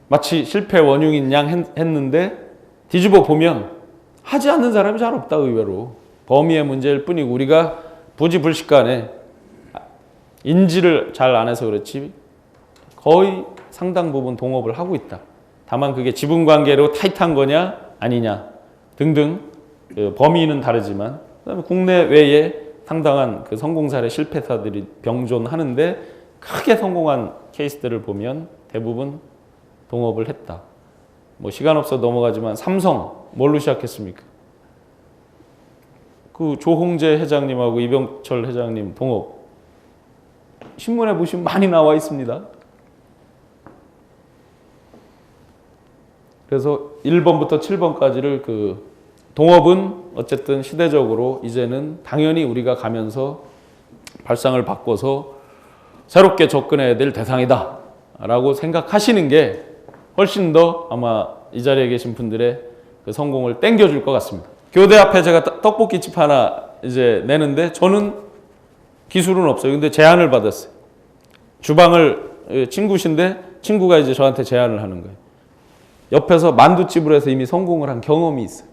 마치 실패 원흉인 양 했는데 뒤집어 보면 하지 않는 사람이 잘 없다 의외로. 범위의 문제일 뿐이고 우리가 부지불식간에 인지를 잘 안 해서 그렇지 거의 상당 부분 동업을 하고 있다. 다만 그게 지분관계로 타이트한 거냐 아니냐 등등 범위는 다르지만 그다음에 국내외에 상당한 그 성공 사례 실패사들이 병존하는데 크게 성공한 케이스들을 보면 대부분 동업을 했다. 뭐 시간 없어 넘어가지만 삼성 뭘로 시작했습니까? 그 조홍재 회장님하고 이병철 회장님 동업 신문에 보시면 많이 나와 있습니다. 그래서 1번부터 7번까지를 그 동업은 어쨌든 시대적으로 이제는 당연히 우리가 가면서 발상을 바꿔서 새롭게 접근해야 될 대상이다 라고 생각하시는 게 훨씬 더 아마 이 자리에 계신 분들의 그 성공을 땡겨줄 것 같습니다. 교대 앞에 제가 떡볶이집 하나 이제 내는데 저는 기술은 없어요. 근데 제안을 받았어요. 주방을 친구신데 친구가 이제 저한테 제안을 하는 거예요. 옆에서 만두집을 해서 이미 성공을 한 경험이 있어요.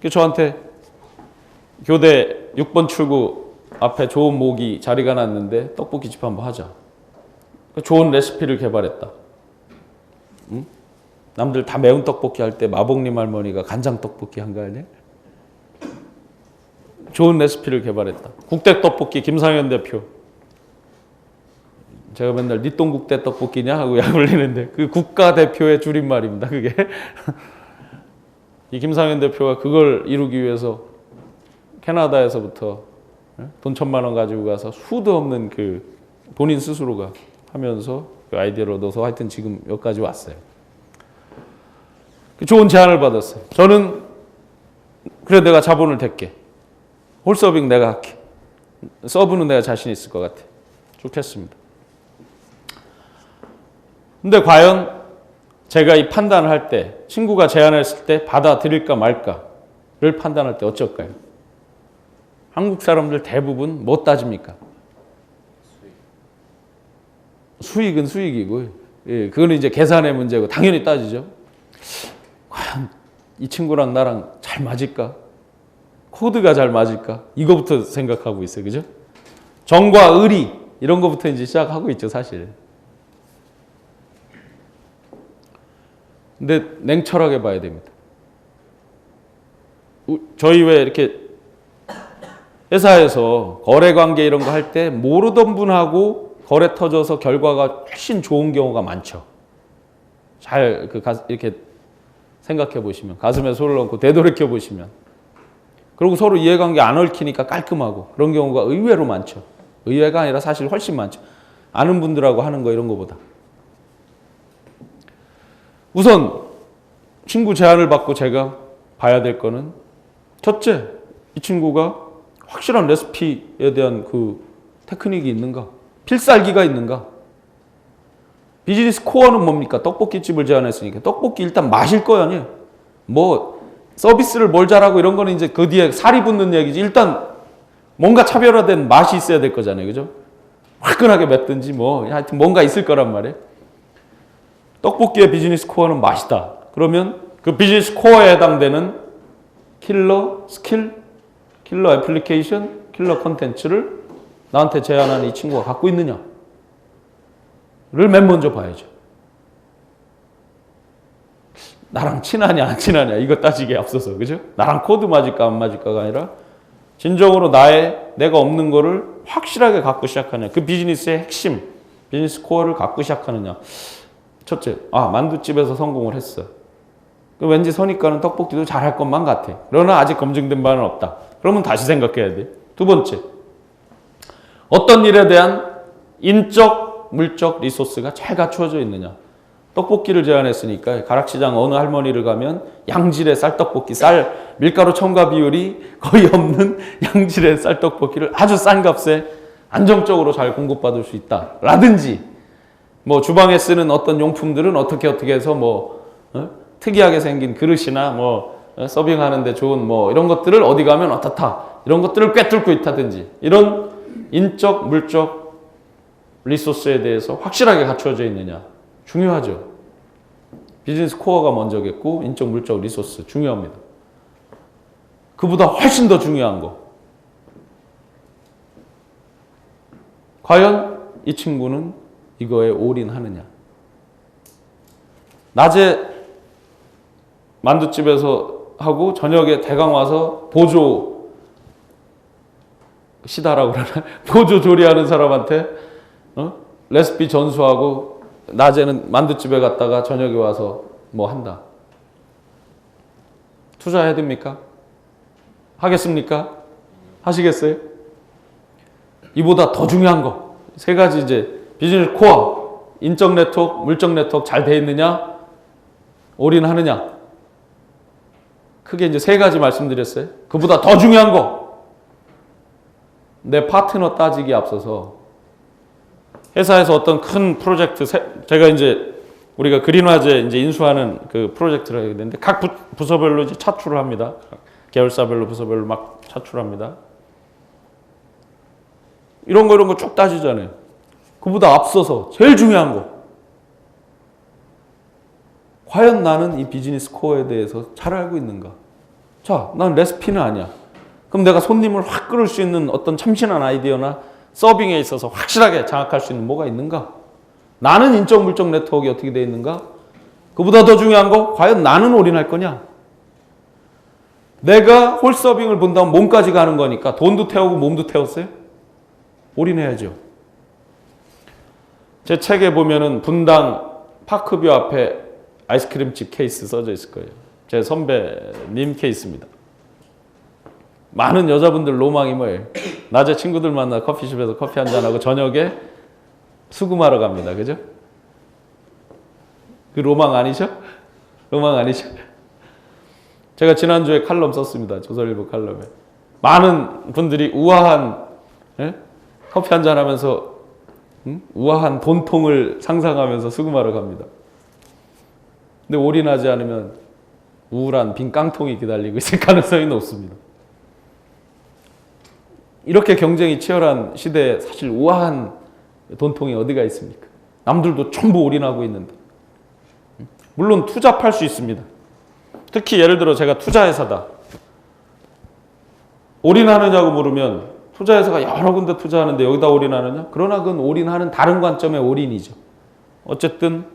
그래서 저한테 교대 6번 출구 앞에 좋은 모기 자리가 났는데 떡볶이집 한번 하자. 좋은 레시피를 개발했다. 응? 남들 다 매운 떡볶이 할 때 마복님 할머니가 간장 떡볶이 한 거 아니야? 좋은 레시피를 개발했다. 국대 떡볶이 김상현 대표. 제가 맨날 니 똥국대 떡볶이냐 하고 약 올리는데 그 국가대표의 줄임말입니다. 그게 이 김상현 대표가 그걸 이루기 위해서 캐나다에서부터 돈 1000만 원 가지고 가서 수도 없는 그 본인 스스로가 하면서 그 아이디어를 얻어서 하여튼 지금 여기까지 왔어요. 좋은 제안을 받았어요. 저는 그래 내가 자본을 댈게. 홀서빙 내가 할게. 서브는 내가 자신 있을 것 같아. 쭉 했습니다. 근데 과연 제가 이 판단을 할 때 친구가 제안했을 때 받아들일까 말까를 판단할 때 어쩔까요? 한국 사람들 대부분 뭐 따집니까? 수익은 수익이고 예, 그거는 이제 계산의 문제고 당연히 따지죠. 과연 이 친구랑 나랑 잘 맞을까? 코드가 잘 맞을까? 이거부터 생각하고 있어요. 그죠? 정과 의리 이런 거부터 이제 시작하고 있죠, 사실. 근데 냉철하게 봐야 됩니다. 저희 왜 이렇게 회사에서 거래 관계 이런 거 할 때 모르던 분하고 거래 터져서 결과가 훨씬 좋은 경우가 많죠. 잘 이렇게 생각해 보시면 가슴에 손을 얹고 되돌이켜 보시면 그리고 서로 이해관계 안 얽히니까 깔끔하고 그런 경우가 의외로 많죠. 의외가 아니라 사실 훨씬 많죠. 아는 분들하고 하는 거 이런 거보다. 우선 친구 제안을 받고 제가 봐야 될 거는 첫째, 이 친구가 확실한 레시피에 대한 그 테크닉이 있는가? 필살기가 있는가? 비즈니스 코어는 뭡니까? 떡볶이집을 제안했으니까 떡볶이 일단 마실 거 아니에요. 뭐 서비스를 뭘 잘하고 이런 거는 이제 그 뒤에 살이 붙는 얘기지. 일단 뭔가 차별화된 맛이 있어야 될 거잖아요. 그죠? 화끈하게 맵든지 뭐 하여튼 뭔가 있을 거란 말이에요. 떡볶이의 비즈니스 코어는 맛이다. 그러면 그 비즈니스 코어에 해당되는 킬러 스킬, 킬러 애플리케이션, 킬러 콘텐츠를 나한테 제안하는 이 친구가 갖고 있느냐를 맨 먼저 봐야죠. 나랑 친하냐 안 친하냐 이거 따지기에 앞서서, 그죠? 나랑 코드 맞을까 안 맞을까가 아니라 진정으로 내가 없는 거를 확실하게 갖고 시작하냐, 그 비즈니스의 핵심, 비즈니스 코어를 갖고 시작하느냐. 첫째, 만두집에서 성공을 했어. 왠지 선입관은 떡볶이도 잘할 것만 같아. 그러나 아직 검증된 바는 없다. 그러면 다시 생각해야 돼. 두 번째, 어떤 일에 대한 인적, 물적 리소스가 잘 갖추어져 있느냐. 떡볶이를 제안했으니까 가락시장 어느 할머니를 가면 양질의 쌀떡볶이, 밀가루 첨가 비율이 거의 없는 양질의 쌀떡볶이를 아주 싼 값에 안정적으로 잘 공급받을 수 있다. 라든지 뭐 주방에 쓰는 어떤 용품들은 어떻게 해서 특이하게 생긴 그릇이나 서빙하는데 좋은 이런 것들을 어디 가면 어떻다. 이런 것들을 꿰뚫고 있다든지 이런 인적, 물적 리소스에 대해서 확실하게 갖추어져 있느냐. 중요하죠. 비즈니스 코어가 먼저겠고 인적, 물적 리소스 중요합니다. 그보다 훨씬 더 중요한 거. 과연 이 친구는 이거에 올인하느냐. 낮에 만두집에서 하고 저녁에 대강 와서 보조 시다라고 그러나 보조 조리하는 사람한테 레시피 전수하고 낮에는 만두집에 갔다가 저녁에 와서 뭐 한다. 투자해야 됩니까? 하겠습니까? 하시겠어요? 이보다 더 중요한 거 세 가지 이제 비즈니스 코어, 인적 네트워크, 물적 네트워크 잘 돼 있느냐, 올인하느냐. 크게 이제 세 가지 말씀드렸어요. 그보다 더 중요한 거, 내 파트너 따지기 앞서서 회사에서 어떤 큰 프로젝트, 제가 이제 우리가 그린화제 이제 인수하는 그 프로젝트를 하게 되는데 각 부서별로 이제 차출을 합니다. 계열사별로 부서별로 막 차출합니다. 이런 거 쭉 따지잖아요. 그보다 앞서서 제일 중요한 거. 과연 나는 이 비즈니스 코어에 대해서 잘 알고 있는가? 자, 난 레시피는 아니야. 그럼 내가 손님을 확 끌을 수 있는 어떤 참신한 아이디어나 서빙에 있어서 확실하게 장악할 수 있는 뭐가 있는가? 나는 인적, 물적 네트워크가 어떻게 되어 있는가? 그보다 더 중요한 거, 과연 나는 올인할 거냐? 내가 홀서빙을 본다면 몸까지 가는 거니까 돈도 태우고 몸도 태웠어요? 올인해야죠. 제 책에 보면은 분당 파크뷰 앞에 아이스크림집 케이스 써져 있을 거예요. 제 선배님 케이스입니다. 많은 여자분들 로망이 뭐예요? 낮에 친구들 만나 커피숍에서 커피 한잔하고 저녁에 수금하러 갑니다. 그죠? 그 로망 아니죠? 로망 아니죠? 제가 지난주에 칼럼 썼습니다. 조선일보 칼럼에. 많은 분들이 우아한 커피 한잔하면서 우아한 돈통을 상상하면서 수금하러 갑니다. 근데 올인하지 않으면 우울한 빈 깡통이 기다리고 있을 가능성이 높습니다. 이렇게 경쟁이 치열한 시대에 사실 우아한 돈통이 어디가 있습니까? 남들도 전부 올인하고 있는데. 물론 투잡할 수 있습니다. 특히 예를 들어 제가 투자회사다. 올인하느냐고 물으면 투자회사가 여러 군데 투자하는데 여기다 올인하느냐? 그러나 그건 올인하는 다른 관점의 올인이죠. 어쨌든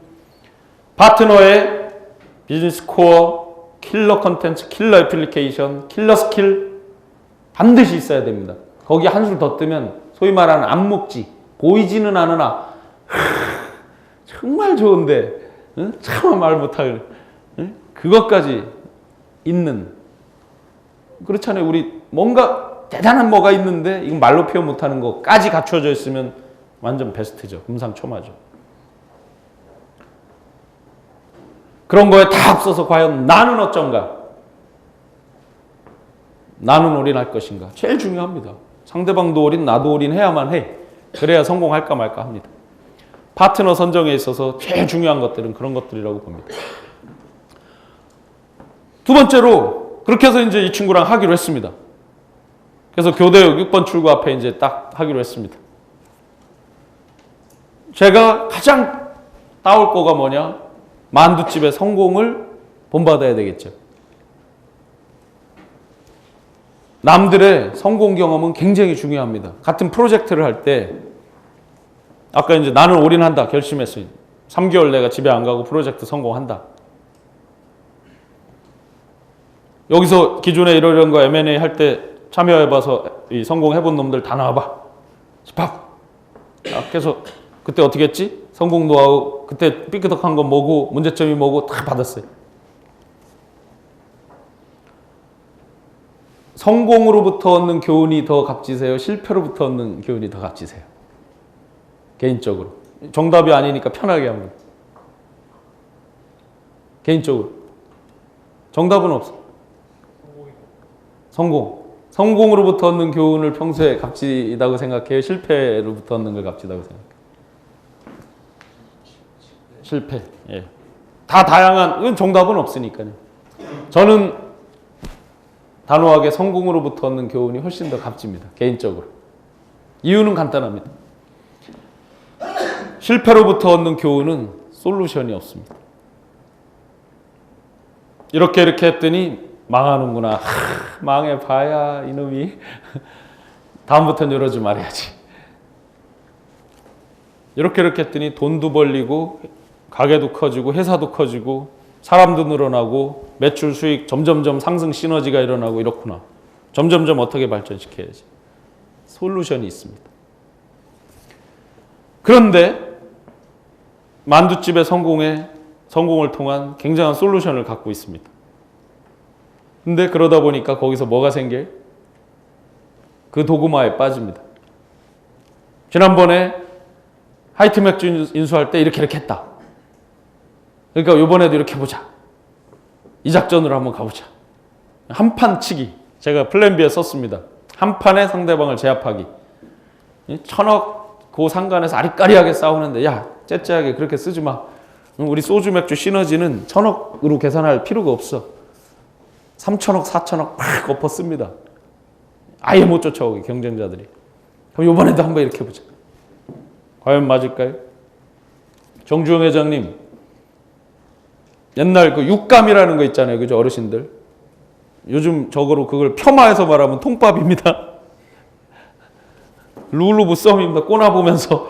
파트너의 비즈니스 코어, 킬러 컨텐츠, 킬러 애플리케이션, 킬러 스킬 반드시 있어야 됩니다. 거기 한술 더 뜨면 소위 말하는 안목지, 보이지는 않으나 정말 좋은데 차마 말 못할 그것까지 있는, 그렇잖아요. 우리 뭔가 대단한 뭐가 있는데 이건 말로 표현 못하는 것까지 갖춰져 있으면 완전 베스트죠. 금상첨화죠. 그런 거에 다 앞서서 과연 나는 어쩐가? 나는 올인할 것인가? 제일 중요합니다. 상대방도 올인, 나도 올인해야만 해. 그래야 성공할까 말까 합니다. 파트너 선정에 있어서 제일 중요한 것들은 그런 것들이라고 봅니다. 두 번째로 그렇게 해서 이제 이 친구랑 하기로 했습니다. 그래서 교대역 6번 출구 앞에 이제 딱 하기로 했습니다. 제가 가장 따올 거가 뭐냐? 만두집의 성공을 본받아야 되겠죠. 남들의 성공 경험은 굉장히 중요합니다. 같은 프로젝트를 할 때 아까 이제 나는 올인한다 결심했어요. 3개월 내가 집에 안 가고 프로젝트 성공한다. 여기서 기존에 이런 거 M&A 할 때 참여해봐서 이 성공해본 놈들 다 나와봐. 집합. 계속 그때 어떻게 했지? 성공 노하우 그때 삐끗한 건 뭐고 문제점이 뭐고 다 받았어요. 성공으로부터 얻는 교훈이 더 값지세요? 실패로부터 얻는 교훈이 더 값지세요? 개인적으로. 정답이 아니니까 편하게 합니다. 개인적으로. 정답은 없어. 성공. 성공으로부터 얻는 교훈을 평소에 값지다고 생각해요? 실패로부터 얻는 걸 값지다고 생각해요? 실패. 예. 다 다양한, 이건 정답은 없으니까요. 저는 단호하게 성공으로부터 얻는 교훈이 훨씬 더 값집니다. 개인적으로. 이유는 간단합니다. 실패로부터 얻는 교훈은 솔루션이 없습니다. 이렇게 했더니 망하는구나. 망해봐야 이놈이 다음부터는 이러지 말아야지. 이렇게 했더니 돈도 벌리고 가게도 커지고 회사도 커지고 사람도 늘어나고 매출 수익 점점점 상승 시너지가 일어나고 이렇구나. 점점점 어떻게 발전시켜야지. 솔루션이 있습니다. 그런데 만두집의 성공을 통한 굉장한 솔루션을 갖고 있습니다. 근데 그러다 보니까 거기서 뭐가 생겨요? 그 도구마에 빠집니다. 지난번에 하이트 맥주 인수할 때 이렇게 했다. 그러니까 이번에도 이렇게 해보자. 이 작전으로 한번 가보자. 한 판 치기. 제가 플랜 B에 썼습니다. 한 판에 상대방을 제압하기. 1000억 그 상관에서 아리까리하게 싸우는데 야 째째하게 그렇게 쓰지 마. 우리 소주 맥주 시너지는 1000억으로 계산할 필요가 없어. 3000억 4000억 막 엎었습니다. 아예 못 쫓아오게 경쟁자들이. 그럼 이번에도 한번 이렇게 해보자. 과연 맞을까요? 정주영 회장님 옛날 그 육감이라는 거 있잖아요. 그죠? 어르신들. 요즘 저거로 그걸 폄하해서 말하면 통밥입니다. 룰루브 썸입니다. 꼬나보면서.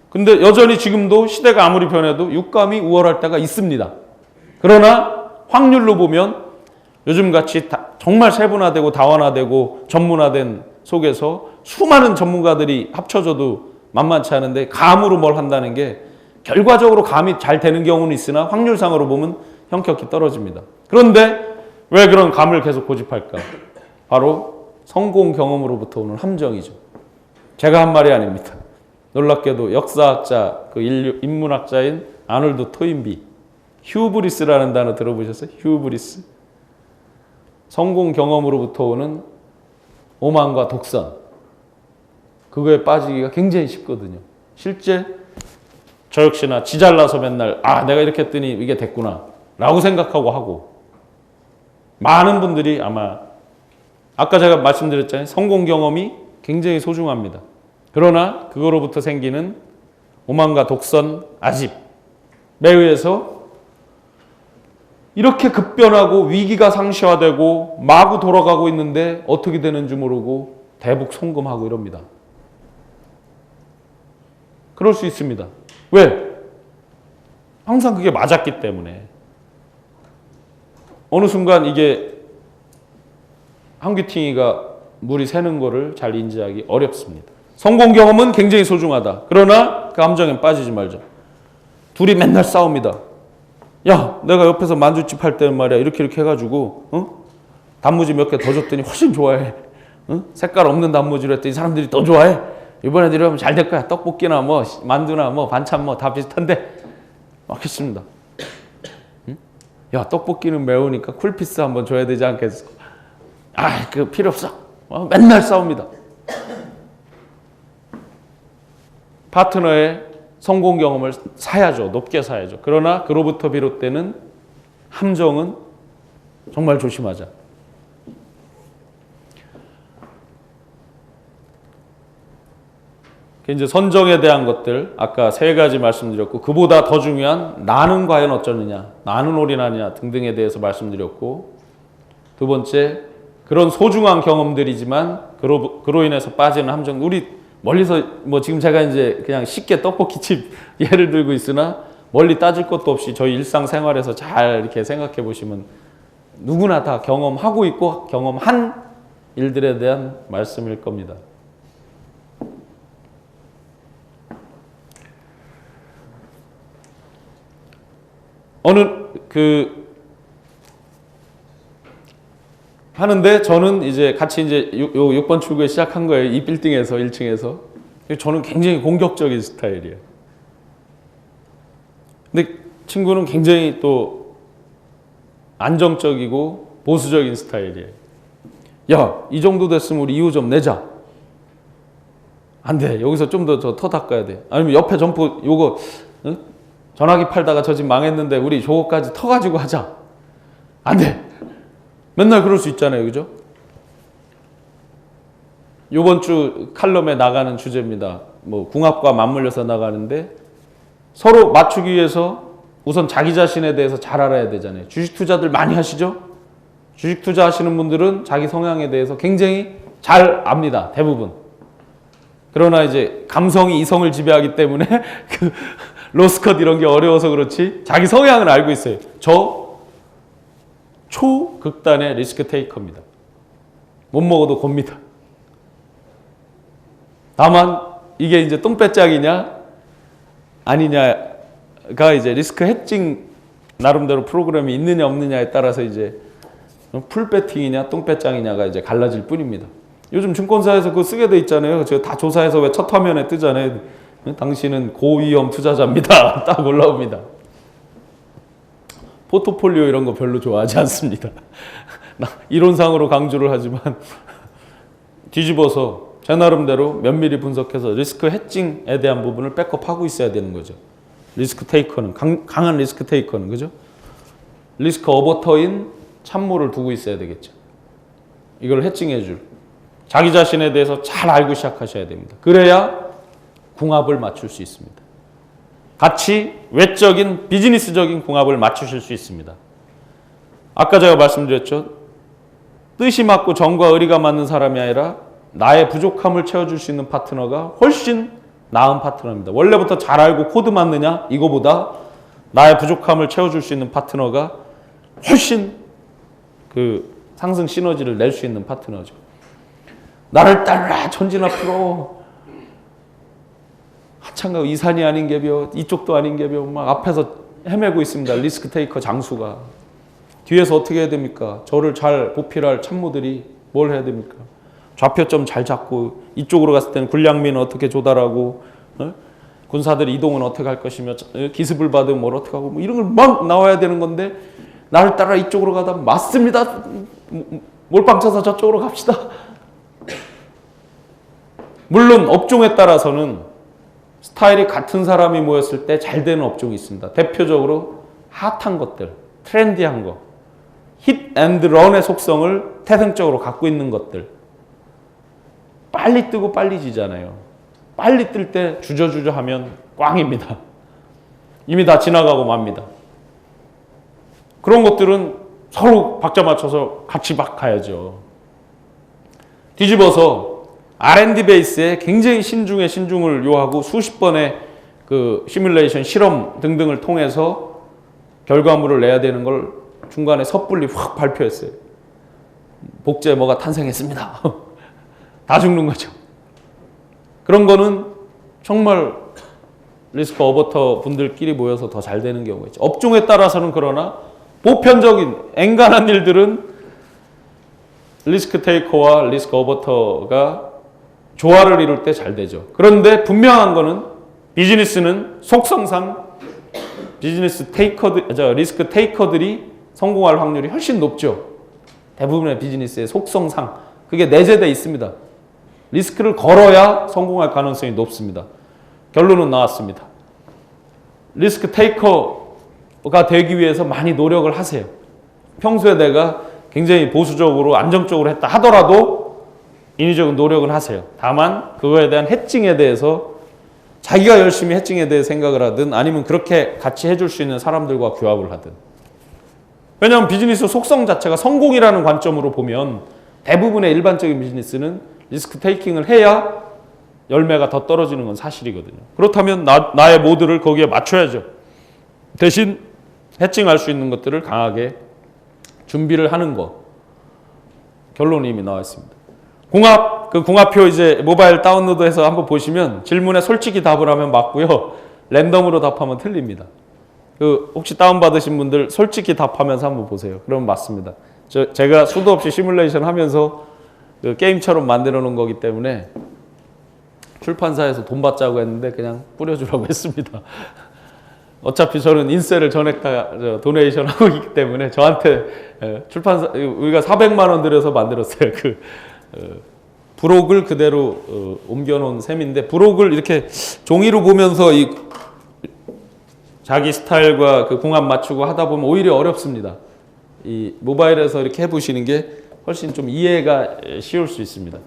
근데 여전히 지금도 시대가 아무리 변해도 육감이 우월할 때가 있습니다. 그러나 확률로 보면 요즘같이 정말 세분화되고 다원화되고 전문화된 속에서 수많은 전문가들이 합쳐져도 만만치 않은데 감으로 뭘 한다는 게 결과적으로 감이 잘 되는 경우는 있으나 확률상으로 보면 현격히 떨어집니다. 그런데 왜 그런 감을 계속 고집할까? 바로 성공 경험으로부터 오는 함정이죠. 제가 한 말이 아닙니다. 놀랍게도 역사학자, 그 인문학자인 아놀드 토인비, 휴브리스라는 단어 들어보셨어요? 휴브리스. 성공 경험으로부터 오는 오만과 독선. 그거에 빠지기가 굉장히 쉽거든요. 실제 저 역시나 지잘나서 맨날 내가 이렇게 했더니 이게 됐구나 라고 생각하고 하고 많은 분들이 아마 아까 제가 말씀드렸잖아요. 성공 경험이 굉장히 소중합니다. 그러나 그거로부터 생기는 오만과 독선, 아집에 의해서 이렇게 급변하고 위기가 상시화되고 마구 돌아가고 있는데 어떻게 되는지 모르고 대북 송금하고 이럽니다. 그럴 수 있습니다. 왜? 항상 그게 맞았기 때문에. 어느 순간 이게 한귀팅이가 물이 새는 거를 잘 인지하기 어렵습니다. 성공 경험은 굉장히 소중하다. 그러나 그 함정에 빠지지 말자. 둘이 맨날 싸웁니다. 야, 내가 옆에서 만두집 할 때는 말이야 이렇게 해가지고 단무지 몇 개 더 줬더니 훨씬 좋아해. 색깔 없는 단무지로 했더니 사람들이 더 좋아해. 이번에도 이러면 잘 될 거야. 떡볶이나 뭐 만두나 뭐 반찬 뭐 다 비슷한데 막 했습니다. 야, 떡볶이는 매우니까 쿨피스 한번 줘야 되지 않겠어? 아, 그 필요 없어. 맨날 싸웁니다. 파트너의 성공 경험을 사야죠. 높게 사야죠. 그러나 그로부터 비롯되는 함정은 정말 조심하자. 이제 선정에 대한 것들 아까 3가지 말씀드렸고, 그보다 더 중요한 나는 과연 어쩌느냐, 나는 올인하느냐 등등에 대해서 말씀드렸고, 두 번째, 그런 소중한 경험들이지만 그로 인해서 빠지는 함정. 우리 멀리서 뭐 지금 제가 이제 그냥 쉽게 떡볶이집 예를 들고 있으나 멀리 따질 것도 없이 저희 일상생활에서 잘 이렇게 생각해 보시면 누구나 다 경험하고 있고 경험한 일들에 대한 말씀일 겁니다. 하는데 저는 이제 같이 이제 요 6번 출구에 시작한 거예요. 이 빌딩에서 1층에서. 저는 굉장히 공격적인 스타일이에요. 근데 친구는 굉장히 또 안정적이고 보수적인 스타일이에요. 야, 이 정도 됐으면 우리 이호 좀 내자. 안 돼. 여기서 좀 더 터 닦아야 돼. 아니면 옆에 점포 요거 전화기 팔다가 저 집 망했는데 우리 저거까지 터 가지고 하자. 안 돼. 맨날 그럴 수 있잖아요. 그죠? 요번 주 칼럼에 나가는 주제입니다. 뭐 궁합과 맞물려서 나가는데 서로 맞추기 위해서 우선 자기 자신에 대해서 잘 알아야 되잖아요. 주식 투자들 많이 하시죠? 주식 투자 하시는 분들은 자기 성향에 대해서 굉장히 잘 압니다. 대부분. 그러나 이제 감성이 이성을 지배하기 때문에 그 로스컷 이런 게 어려워서 그렇지 자기 성향은 알고 있어요. 저 초극단의 리스크 테이커입니다. 못 먹어도 겁니다. 다만 이게 이제 똥배짝이냐 아니냐가 이제 리스크 해칭 나름대로 프로그램이 있느냐 없느냐에 따라서 이제 풀 배팅이냐 똥배짱이냐가 이제 갈라질 뿐입니다. 요즘 증권사에서 그거 쓰게 돼 있잖아요. 제가 다 조사해서 왜 첫 화면에 뜨잖아요. 당신은 고위험 투자자입니다. 딱 올라옵니다. 포트폴리오 이런 거 별로 좋아하지 않습니다. 이론상으로 강조를 하지만 뒤집어서 제 나름대로 면밀히 분석해서 리스크 해칭에 대한 부분을 백업하고 있어야 되는 거죠. 리스크 테이커는 강한 리스크 테이커는 그죠? 리스크 어버터인 참모를 두고 있어야 되겠죠. 이걸 해칭해 줄 자기 자신에 대해서 잘 알고 시작하셔야 됩니다. 그래야 궁합을 맞출 수 있습니다. 같이 외적인 비즈니스적인 궁합을 맞추실 수 있습니다. 아까 제가 말씀드렸죠. 뜻이 맞고 정과 의리가 맞는 사람이 아니라 나의 부족함을 채워줄 수 있는 파트너가 훨씬 나은 파트너입니다. 원래부터 잘 알고 코드 맞느냐? 이거보다 나의 부족함을 채워줄 수 있는 파트너가 훨씬 그 상승 시너지를 낼 수 있는 파트너죠. 나를 따르라 천진아 프로. 하찮가 이 산이 아닌 개벼 이쪽도 아닌 개벼 막 앞에서 헤매고 있습니다. 리스크 테이커 장수가. 뒤에서 어떻게 해야 됩니까? 저를 잘 보필할 참모들이 뭘 해야 됩니까? 좌표점 잘 잡고 이쪽으로 갔을 때는 군량민은 어떻게 조달하고 군사들 이동은 어떻게 할 것이며 기습을 받으면 뭘 어떻게 하고 뭐 이런 걸 막 나와야 되는 건데 나를 따라 이쪽으로 가다 맞습니다. 몰빵 쳐서 저쪽으로 갑시다. 물론 업종에 따라서는 스타일이 같은 사람이 모였을 때 잘 되는 업종이 있습니다. 대표적으로 핫한 것들, 트렌디한 거, 힛 앤드 런의 속성을 태생적으로 갖고 있는 것들. 빨리 뜨고 빨리 지잖아요. 빨리 뜰 때 주저주저 하면 꽝입니다. 이미 다 지나가고 맙니다. 그런 것들은 서로 박자 맞춰서 같이 막 가야죠. 뒤집어서 R&D 베이스에 굉장히 신중에 신중을 요하고 수십 번의 그 시뮬레이션 실험 등등을 통해서 결과물을 내야 되는 걸 중간에 섣불리 확 발표했어요. 복제에 뭐가 탄생했습니다. 다 죽는 거죠. 그런 거는 정말 리스크 어버터 분들끼리 모여서 더 잘 되는 경우가 있죠. 업종에 따라서는 그러나 보편적인 엔간한 일들은 리스크 테이커와 리스크 어버터가 조화를 이룰 때 잘 되죠. 그런데 분명한 거는 비즈니스는 속성상 리스크 테이커들이 성공할 확률이 훨씬 높죠. 대부분의 비즈니스의 속성상 그게 내재되어 있습니다. 리스크를 걸어야 성공할 가능성이 높습니다. 결론은 나왔습니다. 리스크 테이커가 되기 위해서 많이 노력을 하세요. 평소에 내가 굉장히 보수적으로 안정적으로 했다 하더라도 인위적인 노력은 하세요. 다만 그거에 대한 해칭에 대해서 자기가 열심히 해칭에 대해 생각을 하든 아니면 그렇게 같이 해줄 수 있는 사람들과 규합을 하든. 왜냐하면 비즈니스 속성 자체가 성공이라는 관점으로 보면 대부분의 일반적인 비즈니스는 리스크 테이킹을 해야 열매가 더 떨어지는 건 사실이거든요. 그렇다면 나의 모드를 거기에 맞춰야죠. 대신 해칭할 수 있는 것들을 강하게 준비를 하는 거. 결론이 이미 나와 있습니다. 그 궁합표 이제 모바일 다운로드해서 한번 보시면 질문에 솔직히 답을 하면 맞고요. 랜덤으로 답하면 틀립니다. 혹시 다운받으신 분들 솔직히 답하면서 한번 보세요. 그러면 맞습니다. 제가 수도 없이 시뮬레이션 하면서 게임처럼 만들어 놓은 거기 때문에 출판사에서 돈 받자고 했는데 그냥 뿌려주라고 했습니다. 어차피 저는 인세를 전액 다 도네이션 하고 있기 때문에 저한테 출판사 우리가 400만 원 들여서 만들었어요. 부록을 그대로 옮겨놓은 셈인데 부록을 이렇게 종이로 보면서 이 자기 스타일과 그 궁합 맞추고 하다 보면 오히려 어렵습니다. 이 모바일에서 이렇게 해보시는 게 훨씬 좀 이해가 쉬울 수 있습니다.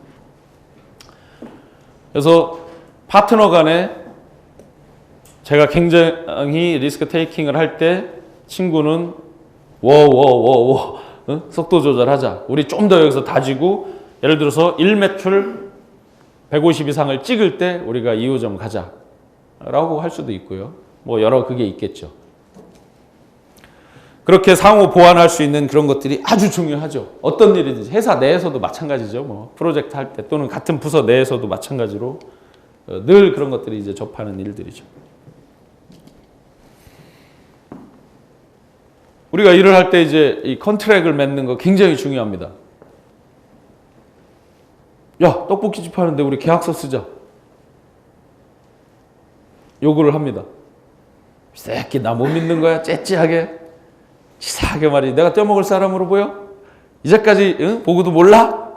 그래서 파트너 간에 제가 굉장히 리스크 테이킹을 할 때 친구는 속도 조절하자. 우리 좀 더 여기서 다지고 예를 들어서 1매출 150 이상을 찍을 때 우리가 2호점 가자 라고 할 수도 있고요. 뭐 여러 그게 있겠죠. 그렇게 상호 보완할 수 있는 그런 것들이 아주 중요하죠. 어떤 일이든지 회사 내에서도 마찬가지죠. 뭐 프로젝트 할 때 또는 같은 부서 내에서도 마찬가지로 늘 그런 것들이 이제 접하는 일들이죠. 우리가 일을 할 때 이제 이 컨트랙을 맺는 거 굉장히 중요합니다. 야, 떡볶이집 하는데 우리 계약서 쓰자. 요구를 합니다. 이 새끼 나 못 믿는 거야? 째찌하게. 치사하게 말이지. 내가 떼먹을 사람으로 보여? 이제까지 보고도 몰라?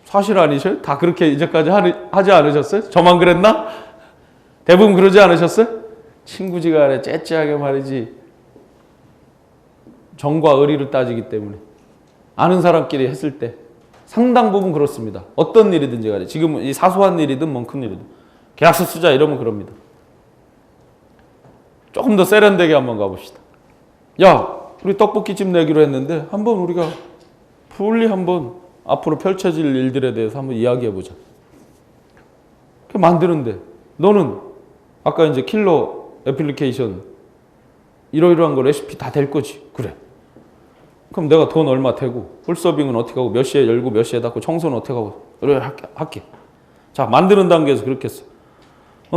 사실 아니셔요? 다 그렇게 이제까지 하지 않으셨어요? 저만 그랬나? 대부분 그러지 않으셨어요? 친구지간에 째째하게 말이지. 정과 의리를 따지기 때문에. 아는 사람끼리 했을 때 상당 부분 그렇습니다. 어떤 일이든지 간에. 지금 이 사소한 일이든 뭔 큰 일이든. 계약서 쓰자 이러면 그럽니다. 조금 더 세련되게 한번 가봅시다. 야, 우리 떡볶이집 내기로 했는데 한번 우리가 풀리 한번 앞으로 펼쳐질 일들에 대해서 한번 이야기해보자. 만드는데 너는 아까 이제 킬러 애플리케이션 이러이러한 거 레시피 다 될 거지. 그래. 그럼 내가 돈 얼마 대고 홀서빙은 어떻게 하고 몇 시에 열고 몇 시에 닫고 청소는 어떻게 하고 그래 할게. 자, 만드는 단계에서 그렇게 했어.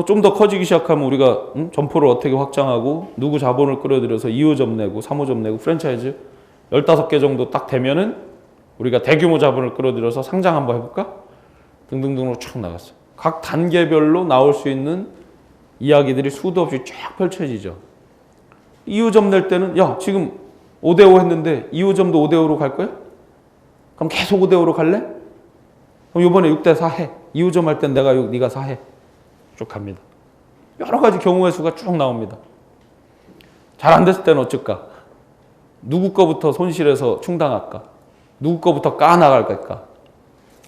좀 더 커지기 시작하면 우리가 점포를 어떻게 확장하고 누구 자본을 끌어들여서 2호점 내고 3호점 내고 프랜차이즈 15개 정도 딱 되면은 우리가 대규모 자본을 끌어들여서 상장 한번 해볼까? 등등등으로 쭉 나갔어요. 각 단계별로 나올 수 있는 이야기들이 수도 없이 쫙 펼쳐지죠. 2호점 낼 때는 야 지금 5대5 했는데 2호점도 5대5로 갈 거야? 그럼 계속 5대5로 갈래? 그럼 이번에 6대4 해. 2호점 할 땐 내가 6, 네가 4 해. 쭉 갑니다. 여러 가지 경우의 수가 쭉 나옵니다. 잘 안 됐을 때는 어쩔까? 누구 거부터 손실해서 충당할까? 누구 거부터 까나갈까?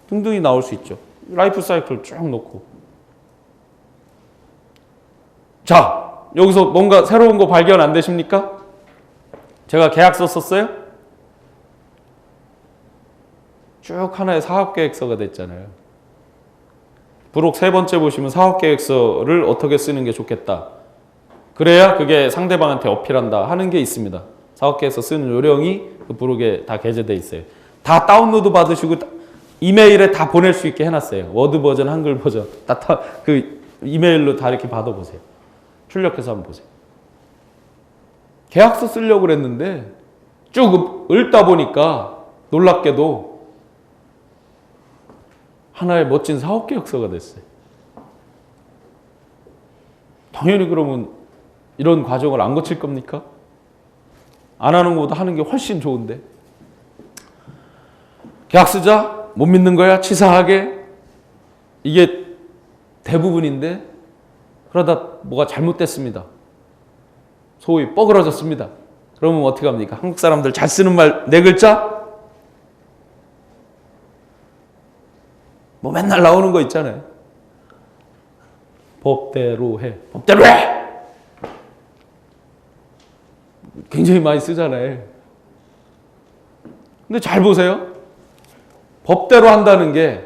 등등이 나올 수 있죠. 라이프 사이클 쭉 놓고. 자, 여기서 뭔가 새로운 거 발견 안 되십니까? 제가 계약서 썼어요? 쭉 하나의 사업계획서가 됐잖아요. 부록 3번째 보시면 사업계획서를 어떻게 쓰는 게 좋겠다. 그래야 그게 상대방한테 어필한다 하는 게 있습니다. 사업계획서 쓰는 요령이 그 부록에 다 게재되어 있어요. 다 다운로드 받으시고 이메일에 다 보낼 수 있게 해놨어요. 워드 버전, 한글 버전. 그 이메일로 다 이렇게 받아보세요. 출력해서 한번 보세요. 계약서 쓰려고 그랬는데 쭉 읽다 보니까 놀랍게도 하나의 멋진 사업계획서가 됐어요. 당연히 그러면 이런 과정을 안 거칠 겁니까? 안 하는 것보다 하는 게 훨씬 좋은데. 계약 쓰자? 못 믿는 거야? 치사하게? 이게 대부분인데 그러다 뭐가 잘못됐습니다. 소위 뻐그러졌습니다. 그러면 어떻게 합니까? 한국 사람들 잘 쓰는 말 네 글자? 뭐 맨날 나오는 거 있잖아요. 법대로 해. 법대로 해! 굉장히 많이 쓰잖아요. 근데 잘 보세요. 법대로 한다는 게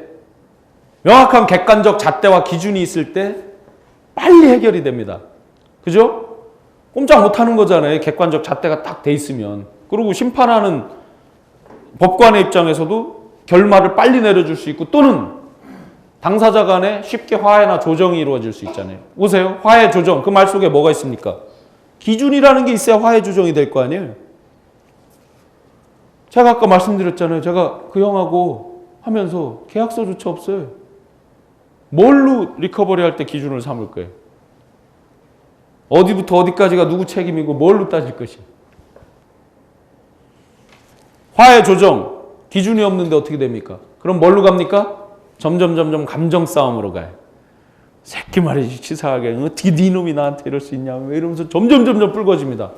명확한 객관적 잣대와 기준이 있을 때 빨리 해결이 됩니다. 그죠? 꼼짝 못하는 거잖아요. 객관적 잣대가 딱 돼 있으면. 그리고 심판하는 법관의 입장에서도 결말을 빨리 내려줄 수 있고 또는 당사자 간에 쉽게 화해나 조정이 이루어질 수 있잖아요. 보세요. 화해 조정. 그 말 속에 뭐가 있습니까? 기준이라는 게 있어야 화해 조정이 될 거 아니에요. 제가 아까 말씀드렸잖아요. 제가 그 형하고 하면서 계약서조차 없어요. 뭘로 리커버리 할 때 기준을 삼을 거예요? 어디부터 어디까지가 누구 책임이고 뭘로 따질 것이? 화해 조정 기준이 없는데 어떻게 됩니까? 그럼 뭘로 갑니까? 점점 감정 싸움으로 가요. 새끼 말이지 치사하게 어떻게 네 놈이 나한테 이럴 수 있냐 이러면서 점점 불거집니다.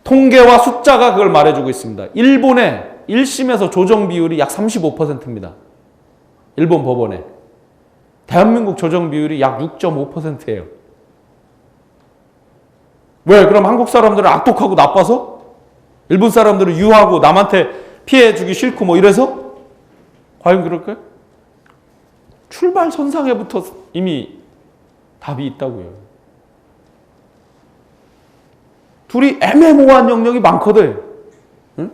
통계와 숫자가 그걸 말해주고 있습니다. 일본의 1심에서 조정 비율이 약 35%입니다. 일본 법원에. 대한민국 조정 비율이 약 6.5%예요. 왜? 그럼 한국 사람들은 악독하고 나빠서? 일본 사람들은 유하고 남한테 피해 주기 싫고 뭐 이래서? 과연 그럴까요? 출발선상에부터 이미 답이 있다고요. 둘이 애매모호한 영역이 많거든. 응?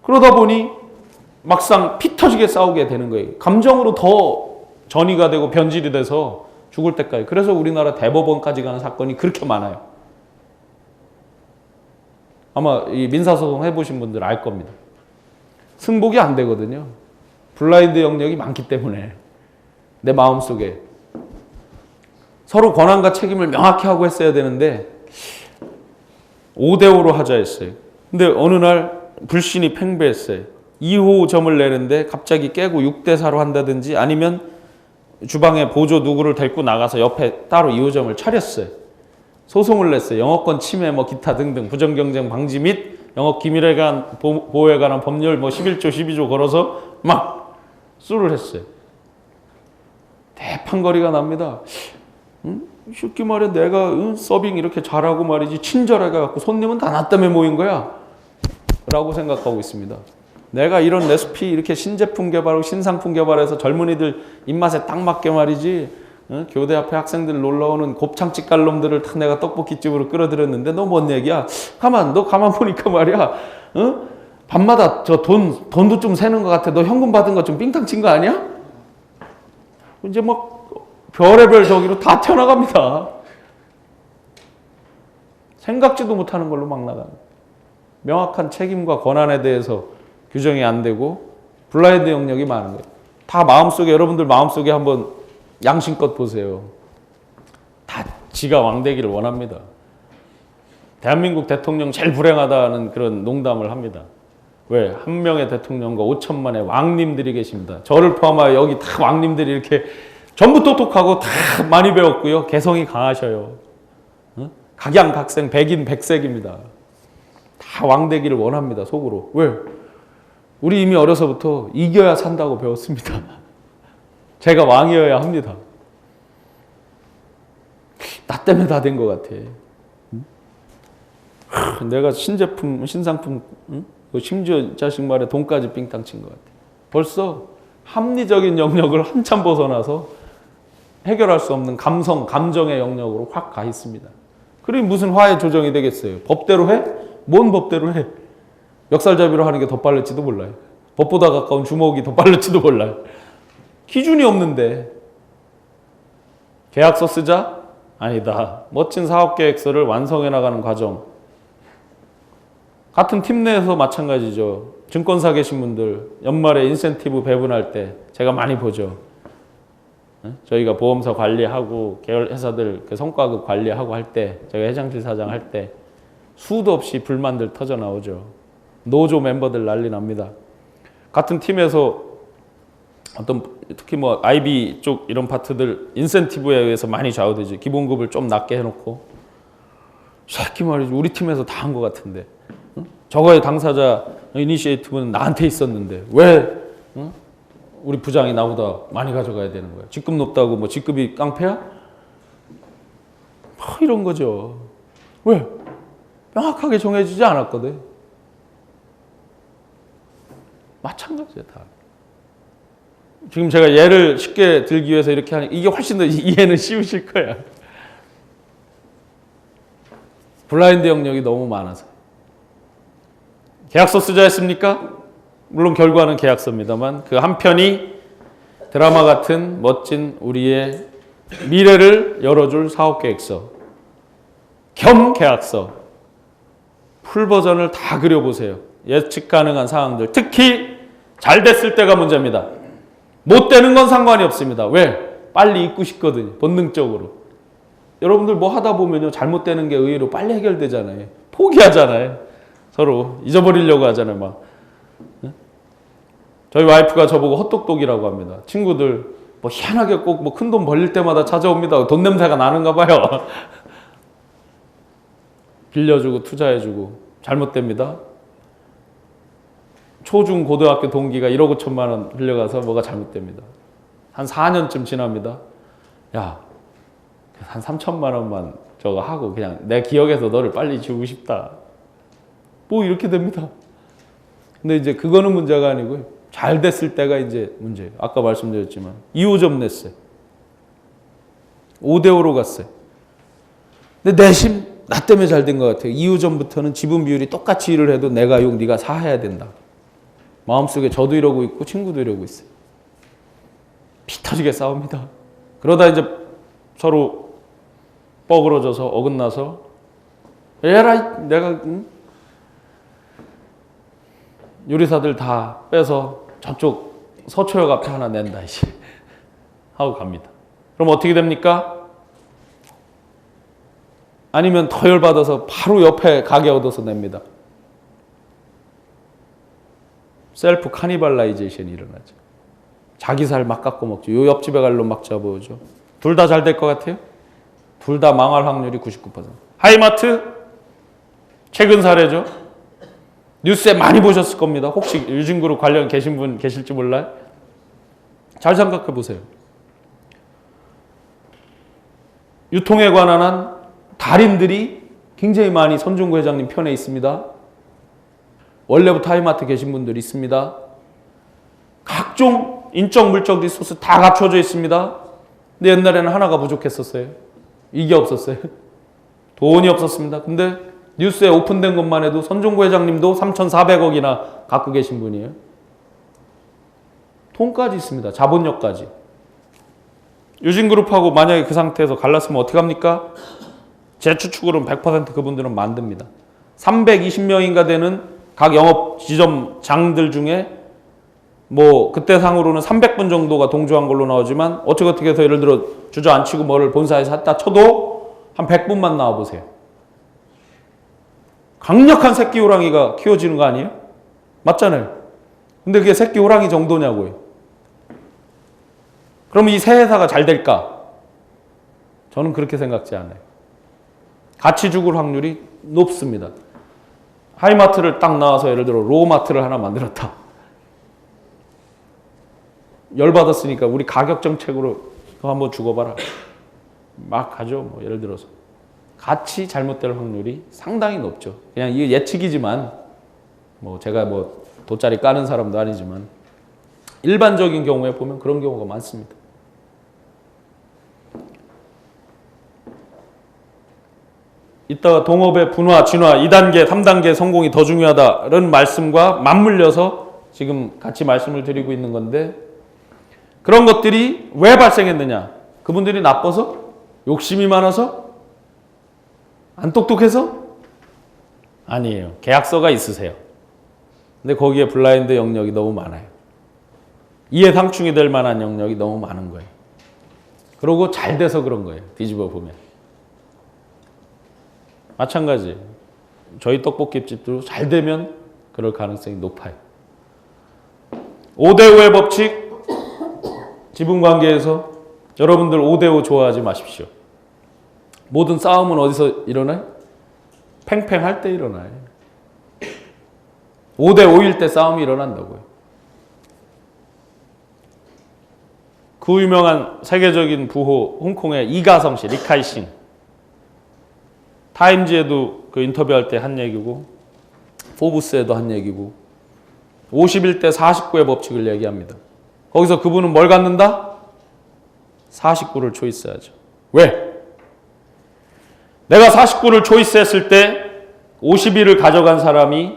그러다 보니 막상 피 터지게 싸우게 되는 거예요. 감정으로 더 전이가 되고 변질이 돼서 죽을 때까지. 그래서 우리나라 대법원까지 가는 사건이 그렇게 많아요. 아마 이 민사소송 해보신 분들 알 겁니다. 승복이 안 되거든요. 블라인드 영역이 많기 때문에 내 마음속에 서로 권한과 책임을 명확히 하고 했어야 되는데 5대5로 하자 했어요. 근데 어느 날 불신이 팽배했어요. 2호점을 내는데 갑자기 깨고 6대4로 한다든지 아니면 주방에 보조 누구를 데리고 나가서 옆에 따로 2호점을 차렸어요. 소송을 냈어요. 영업권 침해 뭐 기타 등등 부정경쟁 방지 및 영업기밀에 관한 보호에 관한 법률 뭐 11조 12조 걸어서 막 수를 했어요. 대판거리가 납니다. 쉽게 말해 내가 서빙 이렇게 잘하고 말이지 친절하게 갖고 손님은 다 나 때문에 모인 거야 라고 생각하고 있습니다. 내가 이런 레시피 이렇게 신제품 개발하고 신상품 개발해서 젊은이들 입맛에 딱 맞게 말이지 교대 앞에 학생들 놀러오는 곱창집 갈 놈들을 다 내가 떡볶이집으로 끌어들였는데 너 뭔 얘기야? 너 가만 보니까 말이야 밤마다 저 돈도 좀 새는 것 같아. 너 현금 받은 거 좀 삥땅 친 거 아니야? 이제 막 별의별 저기로 다 튀어나갑니다. 생각지도 못하는 걸로 막 나가는. 명확한 책임과 권한에 대해서 규정이 안 되고 블라인드 영역이 많은 거예요. 다 마음속에 여러분들 마음속에 한번 양심껏 보세요. 다 지가 왕 되기를 원합니다. 대한민국 대통령 제일 불행하다는 그런 농담을 합니다. 왜? 한 명의 대통령과 5천만의 왕님들이 계십니다. 저를 포함하여 여기 다 왕님들이 이렇게 전부 똑똑하고 다 많이 배웠고요. 개성이 강하셔요. 각양각색 백인 백색입니다. 다 왕 되기를 원합니다. 속으로. 왜? 우리 이미 어려서부터 이겨야 산다고 배웠습니다. 제가 왕이어야 합니다. 나 때문에 다 된 것 같아. 내가 신제품, 신상품, 심지어 자식 말에 돈까지 삥땅 친 것 같아. 벌써 합리적인 영역을 한참 벗어나서 해결할 수 없는 감정의 영역으로 확 가 있습니다. 그러니 무슨 화해 조정이 되겠어요? 법대로 해? 뭔 법대로 해? 멱살잡이로 하는 게 더 빠를지도 몰라요. 법보다 가까운 주먹이 더 빠를지도 몰라요. 기준이 없는데 계약서 쓰자? 아니다. 멋진 사업계획서를 완성해 나가는 과정. 같은 팀 내에서 마찬가지죠. 증권사 계신 분들 연말에 인센티브 배분할 때 제가 많이 보죠. 저희가 보험사 관리하고 계열 회사들 그 성과급 관리하고 할 때, 제가 회장실 사장 할 때 수도 없이 불만들 터져 나오죠. 노조 멤버들 난리 납니다. 같은 팀에서 어떤 특히 뭐 IB 쪽 이런 파트들 인센티브에 의해서 많이 좌우되지. 기본급을 좀 낮게 해놓고 새끼 말이지 우리 팀에서 다 한 것 같은데 저거의 당사자 이니시에이티브는 나한테 있었는데 왜 우리 부장이 나보다 많이 가져가야 되는 거야. 직급 높다고 뭐 직급이 깡패야? 뭐 이런 거죠. 왜? 명확하게 정해지지 않았거든. 마찬가지야 다. 지금 제가 예를 쉽게 들기 위해서 이렇게 하니 이게 훨씬 더 이해는 쉬우실 거야. 블라인드 영역이 너무 많아서. 계약서 쓰자 했습니까? 물론 결과는 계약서입니다만 그 한편이 드라마 같은 멋진 우리의 미래를 열어줄 사업계획서 겸 계약서 풀 버전을 다 그려보세요. 예측 가능한 상황들, 특히 잘 됐을 때가 문제입니다. 못 되는 건 상관이 없습니다. 왜? 빨리 잊고 싶거든요. 본능적으로. 여러분들 뭐 하다 보면요 잘못되는 게 의외로 빨리 해결되잖아요. 포기하잖아요. 서로 잊어버리려고 하잖아요. 막 저희 와이프가 저보고 헛똑똑이라고 합니다. 친구들 뭐 희한하게 꼭 뭐 큰 돈 벌릴 때마다 찾아옵니다. 돈 냄새가 나는가 봐요. 빌려주고 투자해주고 잘못됩니다. 초중 고등학교 동기가 1억 5천만 원 빌려가서 뭐가 잘못됩니다. 한 4년쯤 지납니다. 야, 한 3천만 원만 저거 하고 그냥 내 기억에서 너를 빨리 지우고 싶다. 뭐 이렇게 됩니다. 근데 이제 그거는 문제가 아니고요. 잘 됐을 때가 이제 문제예요. 아까 말씀드렸지만 2호점 냈어요. 5대5로 갔어요. 근데 내심 나 때문에 잘 된 것 같아요. 2호점부터는 지분 비율이 똑같이 일을 해도 내가 욕 네가 사해야 된다. 마음속에 저도 이러고 있고 친구도 이러고 있어요. 피 터지게 싸웁니다. 그러다 이제 서로 뻐그러져서 어긋나서 에라이 내가 요리사들 다 빼서 저쪽 서초역 앞에 하나 낸다 이제 하고 갑니다. 그럼 어떻게 됩니까? 아니면 더 열받아서 바로 옆에 가게 얻어서 냅니다. 셀프 카니발라이제이션이 일어나죠. 자기 살 막 깎고 먹죠. 요 옆집에 갈 놈 막 잡아오죠. 둘 다 잘 될 것 같아요? 둘 다 망할 확률이 99%. 하이마트 최근 사례죠. 뉴스에 많이 보셨을 겁니다. 혹시 유진그룹 관련 계신 분 계실지 몰라요. 잘 생각해 보세요. 유통에 관한 한 달인들이 굉장히 많이 손중구 회장님 편에 있습니다. 원래부터 하이마트 계신 분들 있습니다. 각종 인적 물적 리소스 다 갖춰져 있습니다. 근데 옛날에는 하나가 부족했었어요. 이게 없었어요. 돈이 없었습니다. 근데 뉴스에 오픈된 것만 해도 손중구 회장님도 3,400억이나 갖고 계신 분이에요. 돈까지 있습니다. 자본력까지. 유진그룹하고 만약에 그 상태에서 갈랐으면 어떻게 합니까? 제 추측으로는 100% 그분들은 만듭니다. 320명인가 되는 각 영업 지점 장들 중에 뭐 그때 상으로는 300분 정도가 동조한 걸로 나오지만 어떻게 해서 예를 들어 주저앉히고 뭐를 본사에서 샀다 쳐도 한 100분만 나와보세요. 강력한 새끼 호랑이가 키워지는 거 아니에요? 맞잖아요. 근데 그게 새끼 호랑이 정도냐고요. 그럼 이 새 회사가 잘 될까? 저는 그렇게 생각지 않아요. 같이 죽을 확률이 높습니다. 하이마트를 딱 나와서 예를 들어 로마트를 하나 만들었다. 열받았으니까 우리 가격 정책으로 그거 한번 죽어봐라. 막 가죠. 뭐 예를 들어서. 같이 잘못될 확률이 상당히 높죠. 그냥 이게 예측이지만 뭐 제가 뭐 돗자리 까는 사람도 아니지만 일반적인 경우에 보면 그런 경우가 많습니다. 이따가 동업의 분화, 진화, 2단계, 3단계 성공이 더 중요하다는 말씀과 맞물려서 지금 같이 말씀을 드리고 있는 건데 그런 것들이 왜 발생했느냐? 그분들이 나빠서? 욕심이 많아서? 안 똑똑해서? 아니에요. 계약서가 있으세요. 근데 거기에 블라인드 영역이 너무 많아요. 이해 상충이 될 만한 영역이 너무 많은 거예요. 그러고 잘 돼서 그런 거예요. 뒤집어 보면. 마찬가지. 저희 떡볶이집도 잘 되면 그럴 가능성이 높아요. 5대5의 법칙, 지분관계에서 여러분들 5대5 좋아하지 마십시오. 모든 싸움은 어디서 일어나요? 팽팽할 때 일어나요. 5대5일 때 싸움이 일어난다고요. 그 유명한 세계적인 부호 홍콩의 이가성 씨, 리카이싱. 타임즈에도 그 인터뷰할 때 한 얘기고 포브스에도 한 얘기고 51대 49의 법칙을 얘기합니다. 거기서 그분은 뭘 갖는다? 49를 초이스하죠. 왜? 내가 49를 초이스했을 때 51을 가져간 사람이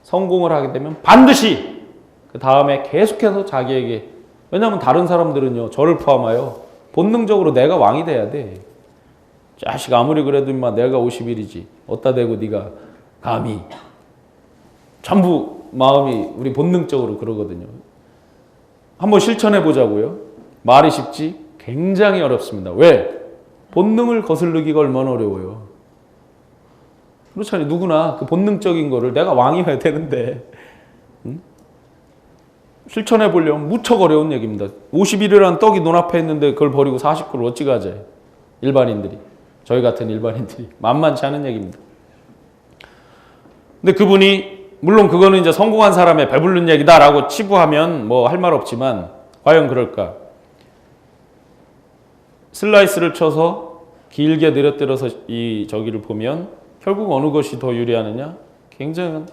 성공을 하게 되면 반드시 그 다음에 계속해서 자기에게, 왜냐하면 다른 사람들은요, 저를 포함하여 본능적으로 내가 왕이 돼야 돼. 자식 아무리 그래도 임마 내가 51이지 어디다 대고 네가 감히. 전부 마음이 우리 본능적으로 그러거든요. 한번 실천해 보자고요. 말이 쉽지 굉장히 어렵습니다. 왜? 본능을 거슬르기가 얼마나 어려워요. 그렇잖아요. 누구나 그 본능적인 거를 내가 왕이어야 되는데 실천해 보려면 무척 어려운 얘기입니다. 51이라는 떡이 눈앞에 있는데 그걸 버리고 49를 어찌 가져요. 일반인들이. 저희 같은 일반인들이. 만만치 않은 얘기입니다. 근데 그분이 물론 그거는 이제 성공한 사람의 배부른 얘기다라고 치부하면 뭐 할 말 없지만 과연 그럴까? 슬라이스를 쳐서 길게 늘어뜨려서 이 저기를 보면 결국 어느 것이 더 유리하느냐? 굉장히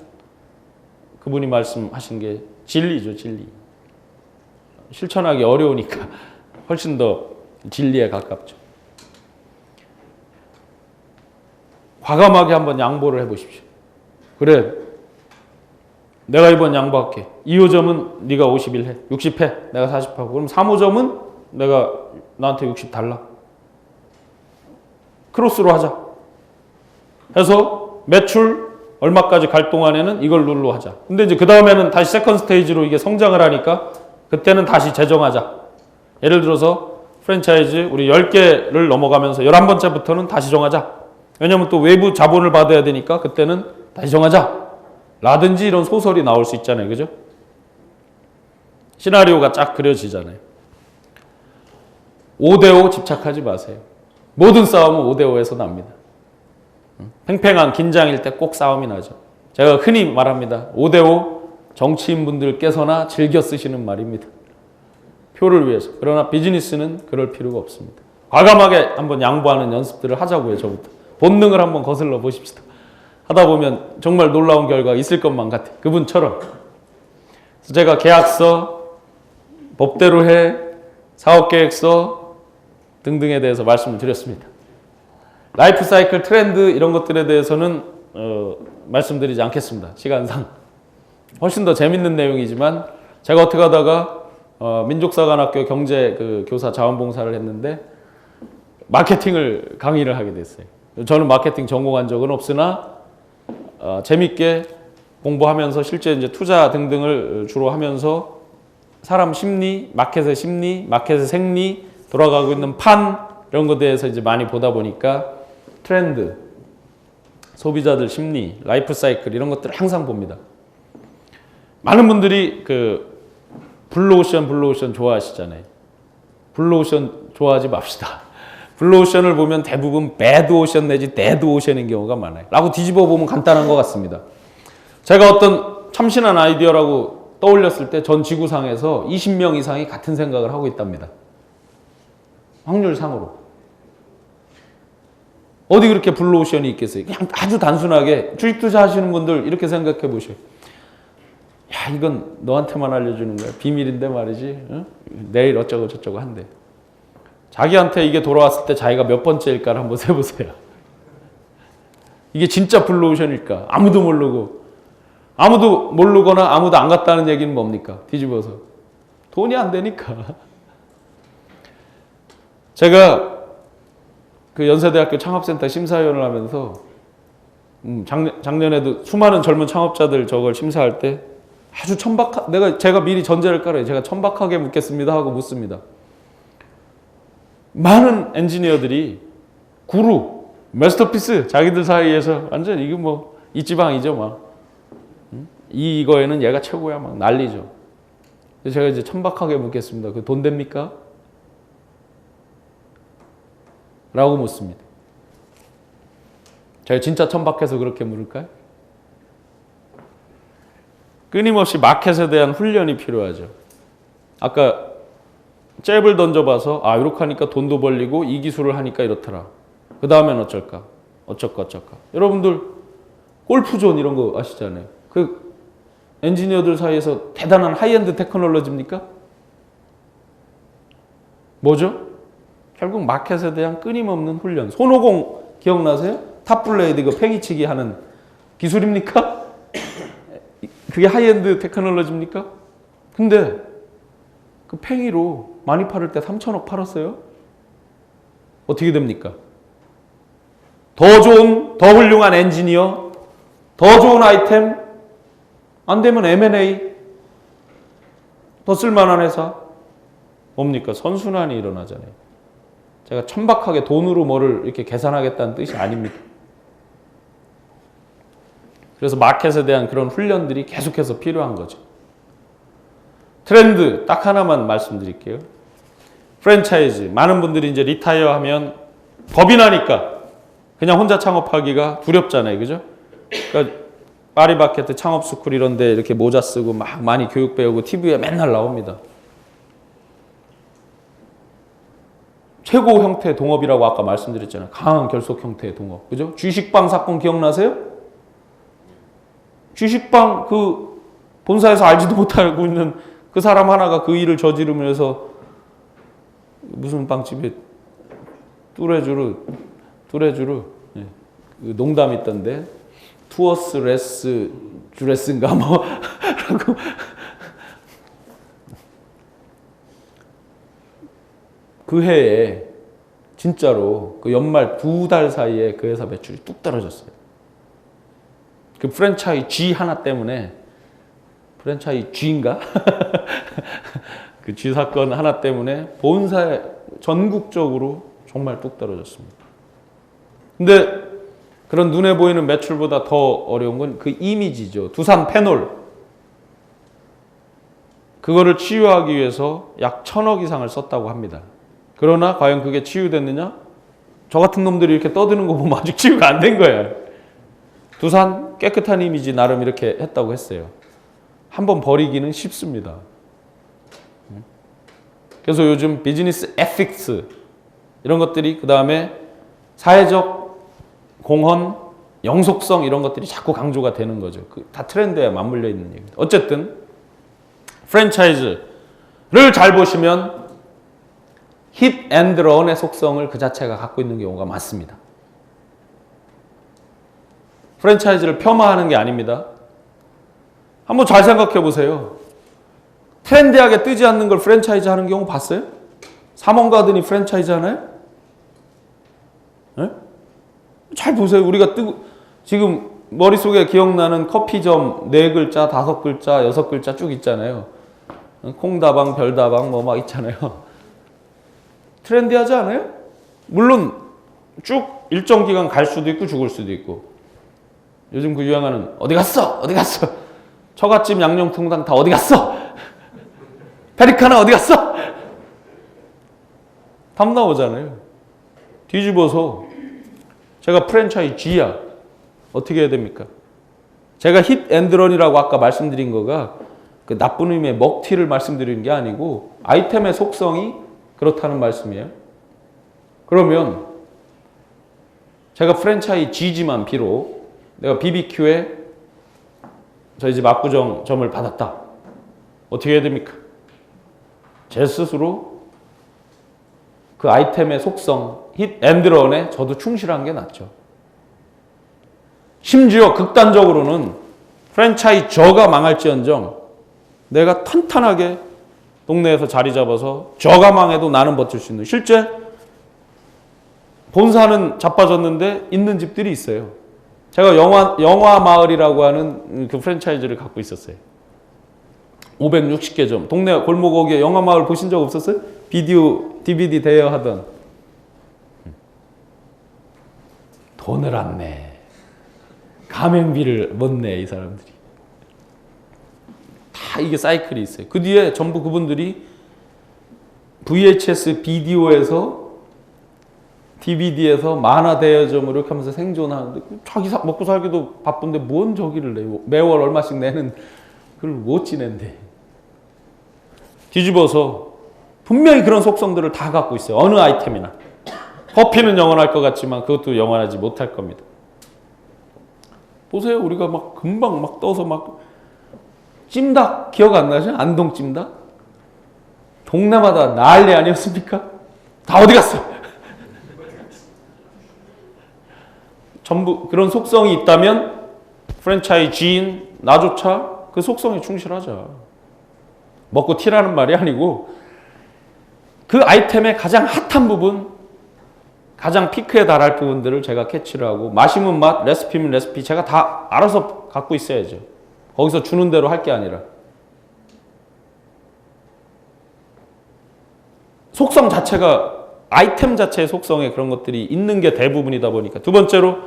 그분이 말씀하신 게 진리죠, 진리. 실천하기 어려우니까 훨씬 더 진리에 가깝죠. 과감하게 한번 양보를 해보십시오. 그래, 내가 이번 양보할게. 2호점은 네가 51 해. 60 해. 내가 40 하고. 그럼 3호점은 내가 나한테 60 달라. 크로스로 하자. 해서 매출 얼마까지 갈 동안에는 이걸 룰로 하자. 근데 이제 그 다음에는 다시 세컨 스테이지로 이게 성장을 하니까 그때는 다시 재정하자. 예를 들어서 프랜차이즈 우리 10개를 넘어가면서 11번째부터는 다시 정하자. 왜냐면 또 외부 자본을 받아야 되니까 그때는 다시 정하자. 라든지 이런 소설이 나올 수 있잖아요. 그죠? 시나리오가 쫙 그려지잖아요. 5대5 집착하지 마세요. 모든 싸움은 5대5에서 납니다. 팽팽한 긴장일 때 꼭 싸움이 나죠. 제가 흔히 말합니다. 5대5 정치인분들께서나 즐겨 쓰시는 말입니다. 표를 위해서. 그러나 비즈니스는 그럴 필요가 없습니다. 과감하게 한번 양보하는 연습들을 하자고요. 저부터. 본능을 한번 거슬러 보십시다. 하다 보면 정말 놀라운 결과가 있을 것만 같아요. 그분처럼. 그래서 제가 계약서, 법대로 해, 사업계획서 등등에 대해서 말씀을 드렸습니다. 라이프 사이클 트렌드 이런 것들에 대해서는 말씀드리지 않겠습니다. 시간상. 훨씬 더 재밌는 내용이지만 제가 어떻게 하다가 민족사관학교 경제 그 교사 자원봉사를 했는데 마케팅을 강의를 하게 됐어요. 저는 마케팅 전공한 적은 없으나 재밌게 공부하면서 실제 이제 투자 등등을 주로 하면서 사람 심리, 마켓의 심리, 마켓의 생리, 돌아가고 있는 판 이런 것에 대해서 이제 많이 보다 보니까 트렌드, 소비자들 심리, 라이프 사이클 이런 것들을 항상 봅니다. 많은 분들이 그 블루오션 좋아하시잖아요. 블루오션 좋아하지 맙시다. 블루오션을 보면 대부분 배드오션 내지 데드오션인 경우가 많아요. 라고 뒤집어 보면 간단한 것 같습니다. 제가 어떤 참신한 아이디어라고 떠올렸을 때 전 지구상에서 20명 이상이 같은 생각을 하고 있답니다. 확률상으로. 어디 그렇게 블루오션이 있겠어요? 그냥 아주 단순하게 주식 투자하시는 분들 이렇게 생각해 보셔요. 야, 이건 너한테만 알려주는 거야. 비밀인데 말이지. 응? 내일 어쩌고 저쩌고 한대. 자기한테 이게 돌아왔을 때 자기가 몇 번째일까를 한번 세보세요. 이게 진짜 블루오션일까? 아무도 모르고. 아무도 모르거나 아무도 안 갔다는 얘기는 뭡니까? 뒤집어서. 돈이 안 되니까. 제가 그 연세대학교 창업센터 심사위원을 하면서 작년에도 수많은 젊은 창업자들 저걸 심사할 때 아주 제가 미리 전제를 깔아요. 제가 천박하게 묻겠습니다 하고 묻습니다. 많은 엔지니어들이 구루, 마스터피스 자기들 사이에서 완전 이거 뭐 이지방이죠 막. 이거에는 얘가 최고야 막 난리죠. 그래서 제가 이제 천박하게 묻겠습니다. 그 돈 됩니까? 라고 묻습니다. 제가 진짜 천박해서 그렇게 물을까요? 끊임없이 마켓에 대한 훈련이 필요하죠. 아까 잽을 던져봐서 아 이렇게 하니까 돈도 벌리고 이 기술을 하니까 이렇더라. 그 다음엔 어쩔까? 어쩔까? 여러분들 골프존 이런 거 아시잖아요. 그 엔지니어들 사이에서 대단한 하이엔드 테크놀로지입니까? 뭐죠? 결국 마켓에 대한 끊임없는 훈련. 손오공 기억나세요? 탑블레이드 그 팽이치기 하는 기술입니까? 그게 하이엔드 테크놀로지입니까? 근데 그 팽이로 많이 팔을 때 3천억 팔았어요? 어떻게 됩니까? 더 좋은, 더 훌륭한 엔지니어, 더 좋은 아이템, 안 되면 M&A, 더 쓸만한 회사. 뭡니까? 선순환이 일어나잖아요. 제가 천박하게 돈으로 뭐를 이렇게 계산하겠다는 뜻이 아닙니다. 그래서 마켓에 대한 그런 훈련들이 계속해서 필요한 거죠. 트렌드 딱 하나만 말씀드릴게요. 프랜차이즈. 많은 분들이 이제 리타이어 하면 겁이 나니까 그냥 혼자 창업하기가 두렵잖아요. 그죠? 그러니까 파리바게뜨 창업스쿨 이런 데 이렇게 모자 쓰고 막 많이 교육 배우고 TV에 맨날 나옵니다. 최고 형태의 동업이라고 아까 말씀드렸잖아요. 강한 결속 형태의 동업. 그죠? 주식방 사건 기억나세요? 주식방 그 본사에서 알지도 못하고 있는 그 사람 하나가 그 일을 저지르면서 무슨 빵집에 뚜레쥬르 예. 그 농담 있던데 투어스 레스 주레스인가 뭐 라고 그 해에 진짜로 그 연말 2달 사이에 그 회사 매출이 뚝 떨어졌어요. 그 프랜차이즈 하나 때문에 프랜차이즈인가? 그 G 사건 하나 때문에 본사에 전국적으로 정말 뚝 떨어졌습니다. 근데 그런 눈에 보이는 매출보다 더 어려운 건 그 이미지죠. 두산 페놀. 그거를 치유하기 위해서 약 1,000억 이상을 썼다고 합니다. 그러나 과연 그게 치유됐느냐? 저 같은 놈들이 이렇게 떠드는 거 보면 아직 치유가 안 된 거예요. 두산 깨끗한 이미지 나름 이렇게 했다고 했어요. 한번 버리기는 쉽습니다. 그래서 요즘 비즈니스 에틱스 이런 것들이 그 다음에 사회적 공헌, 영속성 이런 것들이 자꾸 강조가 되는 거죠. 다 트렌드에 맞물려 있는 얘기입니다. 어쨌든 프랜차이즈를 잘 보시면 힛 앤드 런의 속성을 그 자체가 갖고 있는 경우가 많습니다. 프랜차이즈를 폄하하는 게 아닙니다. 한번 잘 생각해 보세요. 트렌디하게 뜨지 않는 걸 프랜차이즈 하는 경우 봤어요? 삼원가든이 프랜차이즈 하나요? 네? 잘 보세요. 우리가 지금 머릿속에 기억나는 커피점 4글자, 5글자, 6글자 쭉 있잖아요. 콩다방, 별다방 뭐 막 있잖아요. 트렌디하지 않아요? 물론 쭉 일정 기간 갈 수도 있고 죽을 수도 있고. 요즘 그 유행하는 어디 갔어? 어디 갔어? 처갓집 양념통닭 다 어디 갔어? 페리카나 어디 갔어? 답 나오잖아요. 뒤집어서 제가 프랜차이즈야 어떻게 해야 됩니까? 제가 힛 앤드 런이라고 아까 말씀드린 거가 그 나쁜 의미의 먹튀를 말씀드리는 게 아니고 아이템의 속성이 그렇다는 말씀이에요. 그러면 제가 프랜차이즈지만 비록 내가 BBQ에 저희 집 압구정점을 받았다. 어떻게 해야 됩니까? 제 스스로 그 아이템의 속성, 힛 앤드 런에 저도 충실한 게 낫죠. 심지어 극단적으로는 프랜차이저가 망할지언정 내가 탄탄하게 동네에서 자리 잡아서 저가 망해도 나는 버틸 수 있는, 실제 본사는 자빠졌는데 있는 집들이 있어요. 제가 영화 마을이라고 하는 그 프랜차이즈를 갖고 있었어요. 560개 점. 동네 골목 거기에 영화 마을 보신 적 없었어요? 비디오, DVD 대여하던 돈을 안 내. 가맹비를 못 내, 이 사람들이. 다 이게 사이클이 있어요. 그 뒤에 전부 그분들이 VHS 비디오에서 DVD에서 만화 대여점으로 이렇게 하면서 생존하는데 자기 먹고 살기도 바쁜데 뭔 저기를 내요. 매월 얼마씩 내는 그걸 못 지낸대. 뒤집어서 분명히 그런 속성들을 다 갖고 있어요. 어느 아이템이나. 커피는 영원할 것 같지만 그것도 영원하지 못할 겁니다. 보세요. 우리가 막 금방 막 떠서 막 찜닭 기억 안 나죠? 안동 찜닭? 동네마다 난리 아니었습니까? 다 어디 갔어? 전부 그런 속성이 있다면 프랜차이즈인 나조차 그 속성에 충실하자. 먹고 튀라는 말이 아니고 그 아이템의 가장 핫한 부분, 가장 피크에 달할 부분들을 제가 캐치를 하고 마시면 맛, 레시피면 레시피 제가 다 알아서 갖고 있어야죠. 거기서 주는 대로 할 게 아니라. 속성 자체가 아이템 자체의 속성에 그런 것들이 있는 게 대부분이다 보니까. 두 번째로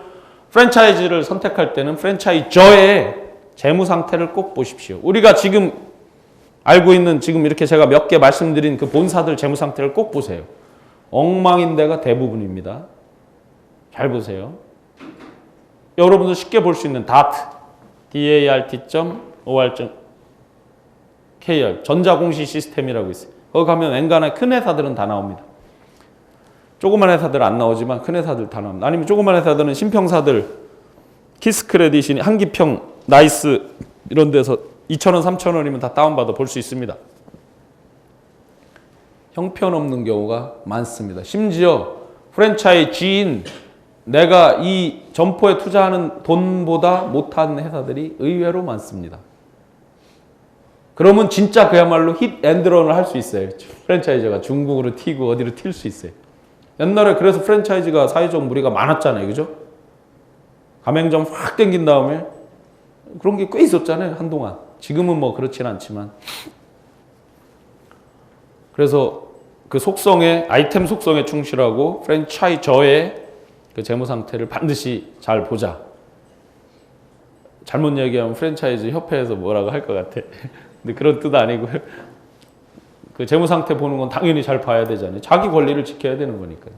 프랜차이즈를 선택할 때는 프랜차이저의 재무 상태를 꼭 보십시오. 우리가 지금 알고 있는 지금 이렇게 제가 몇 개 말씀드린 그 본사들 재무 상태를 꼭 보세요. 엉망인 데가 대부분입니다. 잘 보세요. 여러분도 쉽게 볼 수 있는 DART.OR.KR 전자공시 시스템이라고 있어요. 거기 가면 웬간한 큰 회사들은 다 나옵니다. 조그만 회사들은 안 나오지만 큰 회사들 다 나옵니다. 아니면 조그만 회사들은 신평사들 키스크레딧이니 한기평, 나이스 이런 데서 2,000원, 3,000원이면 다 다운받아 볼 수 있습니다. 형편없는 경우가 많습니다. 심지어 프랜차이즈인 내가 이 점포에 투자하는 돈보다 못한 회사들이 의외로 많습니다. 그러면 진짜 그야말로 힛 앤드런을 할 수 있어요. 프랜차이즈가 중국으로 튀고 어디로 튈 수 있어요. 옛날에 그래서 프랜차이즈가 사회적 무리가 많았잖아요. 그죠? 가맹점 확 땡긴 다음에 그런 게 꽤 있었잖아요. 한동안. 지금은 뭐 그렇진 않지만. 그래서 그 속성에, 아이템 속성에 충실하고 프랜차이저의 그 재무 상태를 반드시 잘 보자. 잘못 얘기하면 프랜차이즈 협회에서 뭐라고 할 것 같아. 근데 그런 뜻 아니고요. 그 재무 상태 보는 건 당연히 잘 봐야 되잖아요. 자기 권리를 지켜야 되는 거니까요.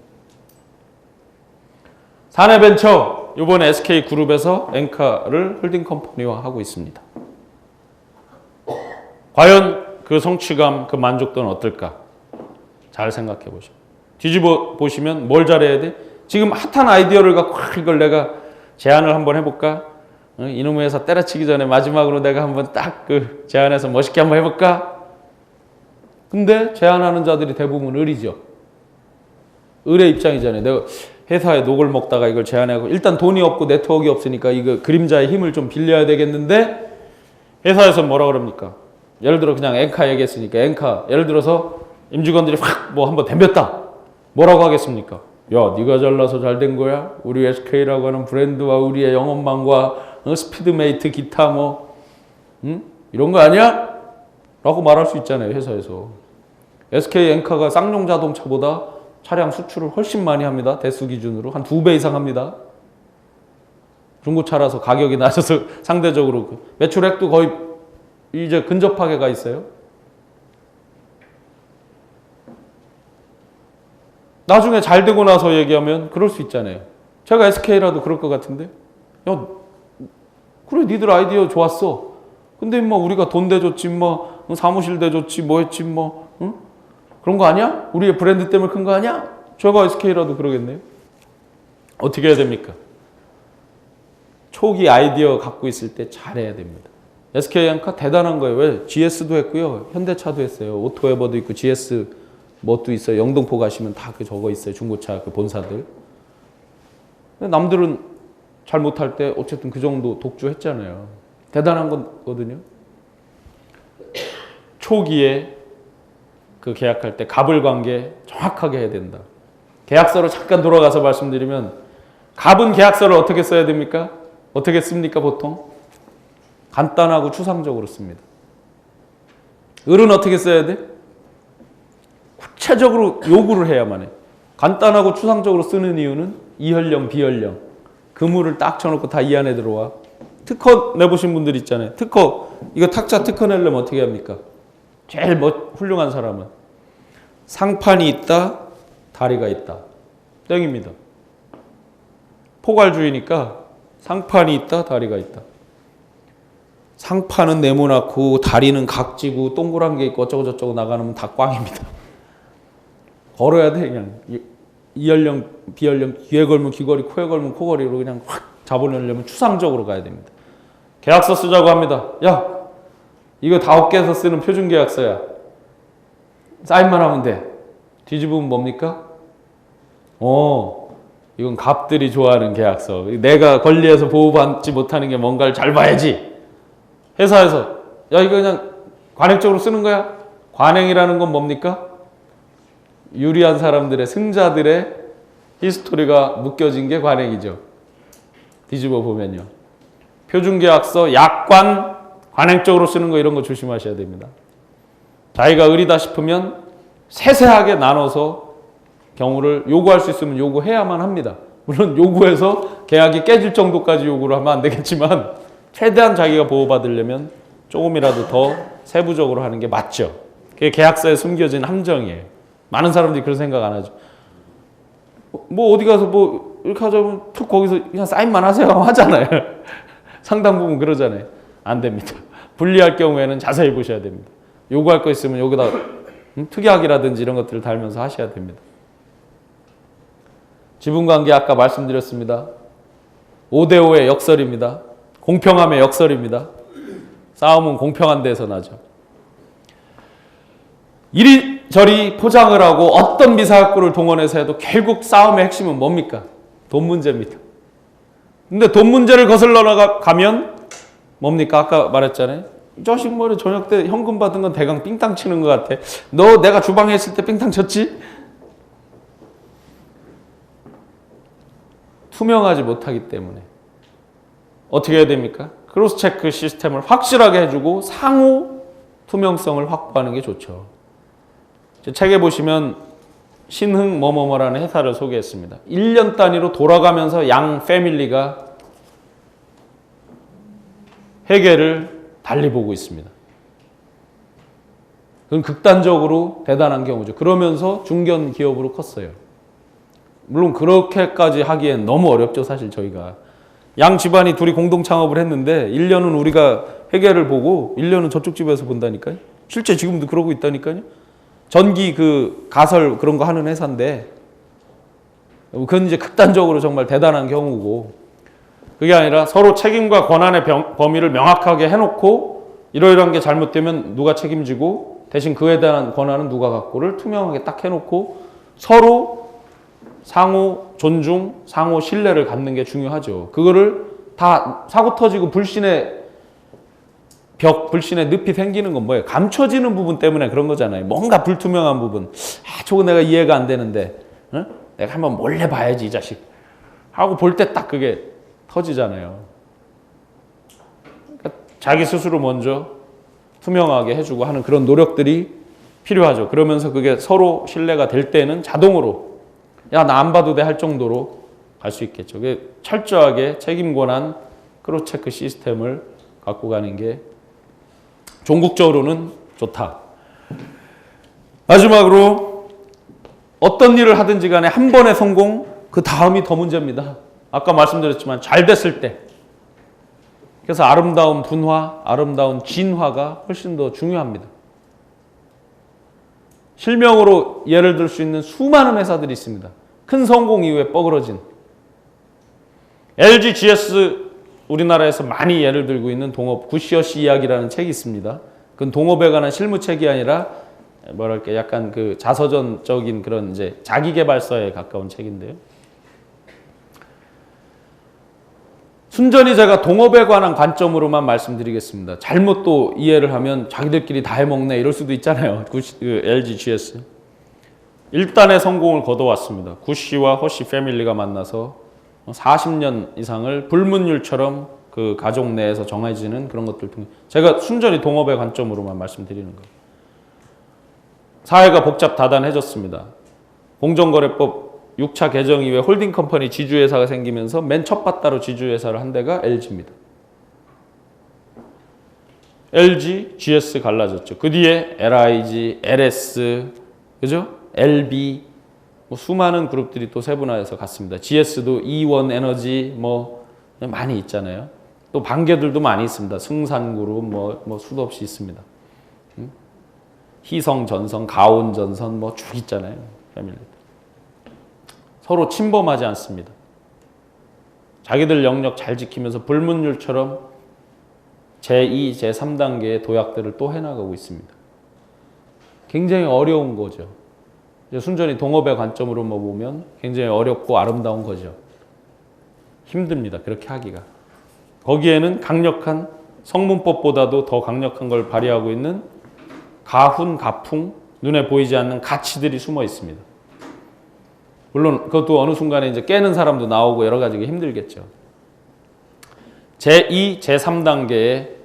사내벤처, 이번에 SK그룹에서 엔카를 홀딩 컴퍼니화 하고 있습니다. 과연 그 성취감, 그 만족도는 어떨까? 잘 생각해 보시죠. 뒤집어 보시면 뭘 잘해야 돼? 지금 핫한 아이디어를 갖고 이걸 내가 제안을 한번 해볼까? 이놈의 회사 때려치기 전에 마지막으로 내가 한번 딱 그 제안해서 멋있게 한번 해볼까? 근데 제안하는 자들이 대부분 을이죠. 을의 입장이잖아요. 내가 회사에 녹을 먹다가 이걸 제안하고 일단 돈이 없고 네트워크가 없으니까 이거 그림자의 힘을 좀 빌려야 되겠는데 회사에서 뭐라 그럽니까? 예를 들어 그냥 엔카 얘기했으니까 엔카 예를 들어서 임직원들이 확 뭐 한번 덤볐다. 뭐라고 하겠습니까? 야, 네가 잘나서 잘 된 거야? 우리 SK라고 하는 브랜드와 우리의 영업망과 스피드메이트 기타 뭐 이런 거 아니야? 라고 말할 수 있잖아요. 회사에서. SK 엔카가 쌍용 자동차보다 차량 수출을 훨씬 많이 합니다. 대수 기준으로 한 2배 이상 합니다. 중고차라서 가격이 낮아서 상대적으로 매출액도 거의 이제 근접하게 가 있어요. 나중에 잘 되고 나서 얘기하면 그럴 수 있잖아요. 제가 SK라도 그럴 것 같은데. 야, 그래 니들 아이디어 좋았어. 근데 뭐 우리가 돈 대줬지 뭐 사무실 대줬지 뭐 했지 뭐 응? 그런 거 아니야? 우리의 브랜드 때문에 큰 거 아니야? 제가 SK라도 그러겠네요. 어떻게 해야 됩니까? 초기 아이디어 갖고 있을 때 잘해야 됩니다. SK엔카 대단한 거예요. 왜? GS도 했고요. 현대차도 했어요. 오토에버도 있고 GS 뭣도 있어요. 영등포 가시면 다 그 저거 있어요. 중고차 그 본사들. 남들은 잘 못할 때 어쨌든 그 정도 독주했잖아요. 대단한 거거든요. 초기에 그 계약할 때 갑을 관계 정확하게 해야 된다. 계약서로 잠깐 돌아가서 말씀드리면 갑은 계약서를 어떻게 써야 됩니까? 어떻게 씁니까 보통? 간단하고 추상적으로 씁니다. 을은 어떻게 써야 돼? 구체적으로 요구를 해야만 해. 간단하고 추상적으로 쓰는 이유는 이현령, 비현령. 그물을 딱 쳐놓고 다 이 안에 들어와. 특허 내보신 분들 있잖아요. 특허, 이거 탁자 특허 내려면 어떻게 합니까? 제일 훌륭한 사람은 상판이 있다, 다리가 있다. 땡입니다. 포괄주의니까 상판이 있다, 다리가 있다. 상판은 네모나고 다리는 각지고 동그란 게 있고 어쩌고저쩌고 나가면 다 꽝입니다. 걸어야 돼 그냥. 이연령, 비연령, 귀에 걸면 귀걸이, 코에 걸면 코걸이로 그냥 확 잡아내려면 추상적으로 가야 됩니다. 계약서 쓰자고 합니다. 야, 이거 다 업계에서 쓰는 표준 계약서야. 사인만 하면 돼. 뒤집으면 뭡니까? 이건 갑들이 좋아하는 계약서. 내가 권리에서 보호받지 못하는 게 뭔가를 잘 봐야지. 회사에서 야, 이거 그냥 관행적으로 쓰는 거야. 관행이라는 건 뭡니까? 유리한 사람들의, 승자들의 히스토리가 묶여진 게 관행이죠. 뒤집어 보면요. 표준계약서, 약관, 관행적으로 쓰는 거 이런 거 조심하셔야 됩니다. 자기가 의리다 싶으면 세세하게 나눠서 경우를 요구할 수 있으면 요구해야만 합니다. 물론 요구해서 계약이 깨질 정도까지 요구를 하면 안 되겠지만 최대한 자기가 보호받으려면 조금이라도 더 세부적으로 하는 게 맞죠. 그게 계약서에 숨겨진 함정이에요. 많은 사람들이 그런 생각 안 하죠. 뭐 어디 가서 뭐 이렇게 하자면 툭 거기서 그냥 사인만 하세요 하잖아요. 상당 부분 그러잖아요. 안 됩니다. 분리할 경우에는 자세히 보셔야 됩니다. 요구할 거 있으면 여기다 특약이라든지 이런 것들을 달면서 하셔야 됩니다. 지분관계 아까 말씀드렸습니다. 5대5의 역설입니다. 공평함의 역설입니다. 싸움은 공평한 데서 나죠. 이리저리 포장을 하고 어떤 미사학구를 동원해서 해도 결국 싸움의 핵심은 뭡니까? 돈 문제입니다. 근데 돈 문제를 거슬러 나가면 뭡니까? 아까 말했잖아요. 이 자식 머리 저녁 때 현금 받은 건 대강 삥땅 치는 것 같아. 너 내가 주방에 있을 때 삥땅 쳤지? 투명하지 못하기 때문에 어떻게 해야 됩니까? 크로스 체크 시스템을 확실하게 해주고 상호 투명성을 확보하는 게 좋죠. 제 책에 보시면 신흥 뭐뭐뭐라는 회사를 소개했습니다. 1년 단위로 돌아가면서 양 패밀리가 회계를 달리 보고 있습니다. 그건 극단적으로 대단한 경우죠. 그러면서 중견 기업으로 컸어요. 물론 그렇게까지 하기엔 너무 어렵죠. 사실 저희가. 양 집안이 둘이 공동 창업을 했는데 1년은 우리가 회계를 보고 1년은 저쪽 집에서 본다니까요. 실제 지금도 그러고 있다니까요. 전기 그 가설 그런 거 하는 회사인데 그건 이제 극단적으로 정말 대단한 경우고 그게 아니라 서로 책임과 권한의 범위를 명확하게 해놓고 이러이러한 게 잘못되면 누가 책임지고 대신 그에 대한 권한은 누가 갖고를 투명하게 딱 해놓고 서로 상호 존중, 상호 신뢰를 갖는 게 중요하죠. 그거를 다 사고 터지고 불신의 벽, 불신의 늪이 생기는 건 뭐예요? 감춰지는 부분 때문에 그런 거잖아요. 뭔가 불투명한 부분. 저거 내가 이해가 안 되는데 내가 한번 몰래 봐야지 이 자식 하고 볼 때 딱 그게 터지잖아요. 그러니까 자기 스스로 먼저 투명하게 해주고 하는 그런 노력들이 필요하죠. 그러면서 그게 서로 신뢰가 될 때는 자동으로 야, 나 안 봐도 돼 할 정도로 갈 수 있겠죠. 그게 철저하게 책임 권한 크로스 체크 시스템을 갖고 가는 게 종국적으로는 좋다. 마지막으로 어떤 일을 하든지 간에 한 번의 성공, 그 다음이 더 문제입니다. 아까 말씀드렸지만 잘 됐을 때. 그래서 아름다운 분화, 아름다운 진화가 훨씬 더 중요합니다. 실명으로 예를 들 수 있는 수많은 회사들이 있습니다. 큰 성공 이후에 뻐그러진. LG GS 우리나라에서 많이 예를 들고 있는 동업 굿시어시 이야기라는 책이 있습니다. 그건 동업에 관한 실무책이 아니라 뭐랄까 약간 그 자서전적인 그런 이제 자기계발서에 가까운 책인데요. 순전히 제가 동업에 관한 관점으로만 말씀드리겠습니다. 잘못 또 이해를 하면 자기들끼리 다 해먹네 이럴 수도 있잖아요. LG GS. 1단의 성공을 거둬왔습니다. 구씨와 허씨 패밀리가 만나서 40년 이상을 불문율처럼 그 가족 내에서 정해지는 그런 것들 통해 제가 순전히 동업의 관점으로만 말씀드리는 거예요. 사회가 복잡 다단해졌습니다. 공정거래법 6차 개정 이후에 홀딩 컴퍼니 지주회사가 생기면서 맨 첫 바따로 지주회사를 한 데가 LG입니다. LG, GS 갈라졌죠. 그 뒤에 LIG, LS, 그죠? LB, 뭐 수많은 그룹들이 또 세분화해서 갔습니다. GS도 E1 에너지 뭐 많이 있잖아요. 또 반개들도 많이 있습니다. 승산그룹 뭐 수도 없이 있습니다. 희성전선, 가온전선 뭐 쭉 있잖아요. 패밀리. 서로 침범하지 않습니다. 자기들 영역 잘 지키면서 불문율처럼 제2, 제3단계의 도약들을 또 해나가고 있습니다. 굉장히 어려운 거죠. 순전히 동업의 관점으로만 보면 굉장히 어렵고 아름다운 거죠. 힘듭니다. 그렇게 하기가. 거기에는 강력한 성문법보다도 더 강력한 걸 발휘하고 있는 가훈, 가풍, 눈에 보이지 않는 가치들이 숨어 있습니다. 물론 그것도 어느 순간에 이제 깨는 사람도 나오고 여러 가지가 힘들겠죠. 제2, 제3단계의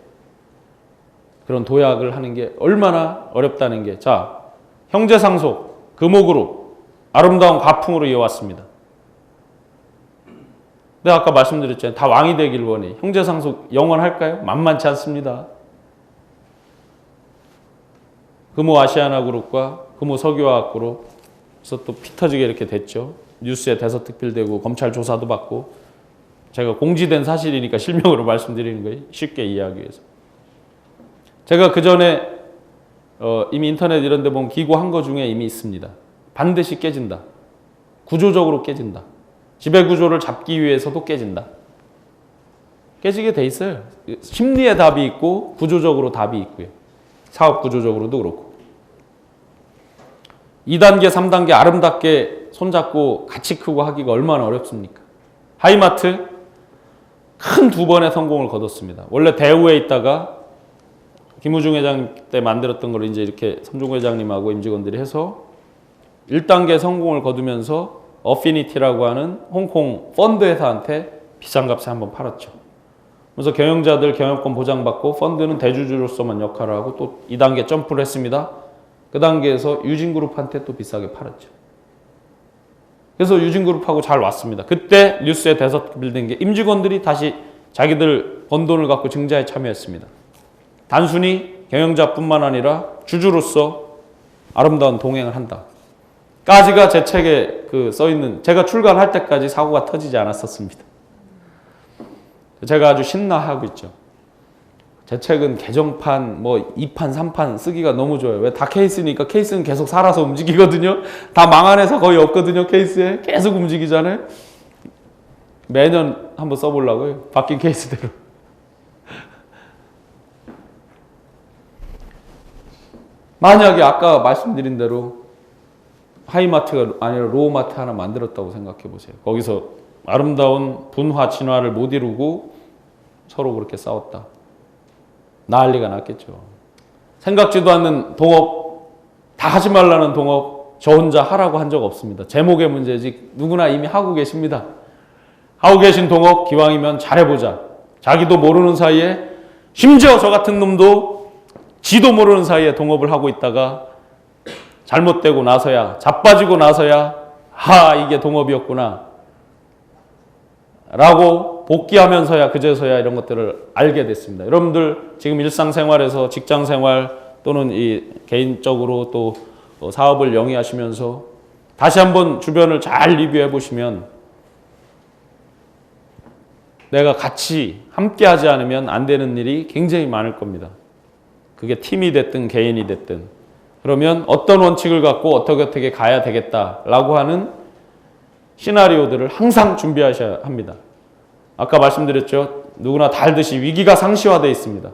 그런 도약을 하는 게 얼마나 어렵다는 게, 자, 형제상속, 금호그룹, 아름다운 가풍으로 이어왔습니다. 내가 아까 말씀드렸잖아요. 다 왕이 되길 원해. 형제상속 영원할까요? 만만치 않습니다. 금호 아시아나그룹과 금호 석유화학그룹, 그래서 또 피 터지게 이렇게 됐죠. 뉴스에 대서특필되고 검찰 조사도 받고, 제가 공지된 사실이니까 실명으로 말씀드리는 거예요. 쉽게 이해하기 위해서. 제가 그 전에 이미 인터넷 이런 데 보면 기고한 거 중에 이미 있습니다. 반드시 깨진다. 구조적으로 깨진다. 지배구조를 잡기 위해서도 깨진다. 깨지게 돼 있어요. 심리의 답이 있고 구조적으로 답이 있고요. 사업 구조적으로도 그렇고. 2단계, 3단계 아름답게 손잡고 같이 크고 하기가 얼마나 어렵습니까? 하이마트 큰 2번의 성공을 거뒀습니다. 원래 대우에 있다가 김우중 회장 때 만들었던 걸 이제 이렇게 삼종 회장님하고 임직원들이 해서 1단계 성공을 거두면서 어피니티라고 하는 홍콩 펀드 회사한테 비싼 값에 한번 팔았죠. 그래서 경영자들 경영권 보장받고 펀드는 대주주로서만 역할을 하고 또 2단계 점프를 했습니다. 그 단계에서 유진그룹한테 또 비싸게 팔았죠. 그래서 유진그룹하고 잘 왔습니다. 그때 뉴스에 대서빌딩 게 임직원들이 다시 자기들 번 돈을 갖고 증자에 참여했습니다. 단순히 경영자뿐만 아니라 주주로서 아름다운 동행을 한다. 까지가 제 책에 써있는, 제가 출간할 때까지 사고가 터지지 않았었습니다. 제가 아주 신나하고 있죠. 제 책은 개정판, 2판, 3판 쓰기가 너무 좋아요. 왜? 다 케이스니까 케이스는 계속 살아서 움직이거든요. 다 망한 회사 거의 없거든요. 케이스에. 계속 움직이잖아요. 매년 한번 써보려고요. 바뀐 케이스대로. 만약에 아까 말씀드린 대로 하이마트가 아니라 로우마트 하나 만들었다고 생각해 보세요. 거기서 아름다운 분화, 진화를 못 이루고 서로 그렇게 싸웠다. 난리가 났겠죠. 생각지도 않는 동업, 다 하지 말라는 동업, 저 혼자 하라고 한 적 없습니다. 제목의 문제지 누구나 이미 하고 계십니다. 하고 계신 동업 기왕이면 잘해보자. 자기도 모르는 사이에, 심지어 저 같은 놈도 지도 모르는 사이에 동업을 하고 있다가 잘못되고 나서야, 자빠지고 나서야 이게 동업이었구나 라고 복귀하면서야 그제서야 이런 것들을 알게 됐습니다. 여러분들 지금 일상생활에서 직장생활 또는 이 개인적으로 또 사업을 영위하시면서 다시 한번 주변을 잘 리뷰해 보시면 내가 같이 함께 하지 않으면 안 되는 일이 굉장히 많을 겁니다. 그게 팀이 됐든 개인이 됐든. 그러면 어떤 원칙을 갖고 어떻게 가야 되겠다라고 하는 시나리오들을 항상 준비하셔야 합니다. 아까 말씀드렸죠. 누구나 다 알듯이 위기가 상시화되어 있습니다.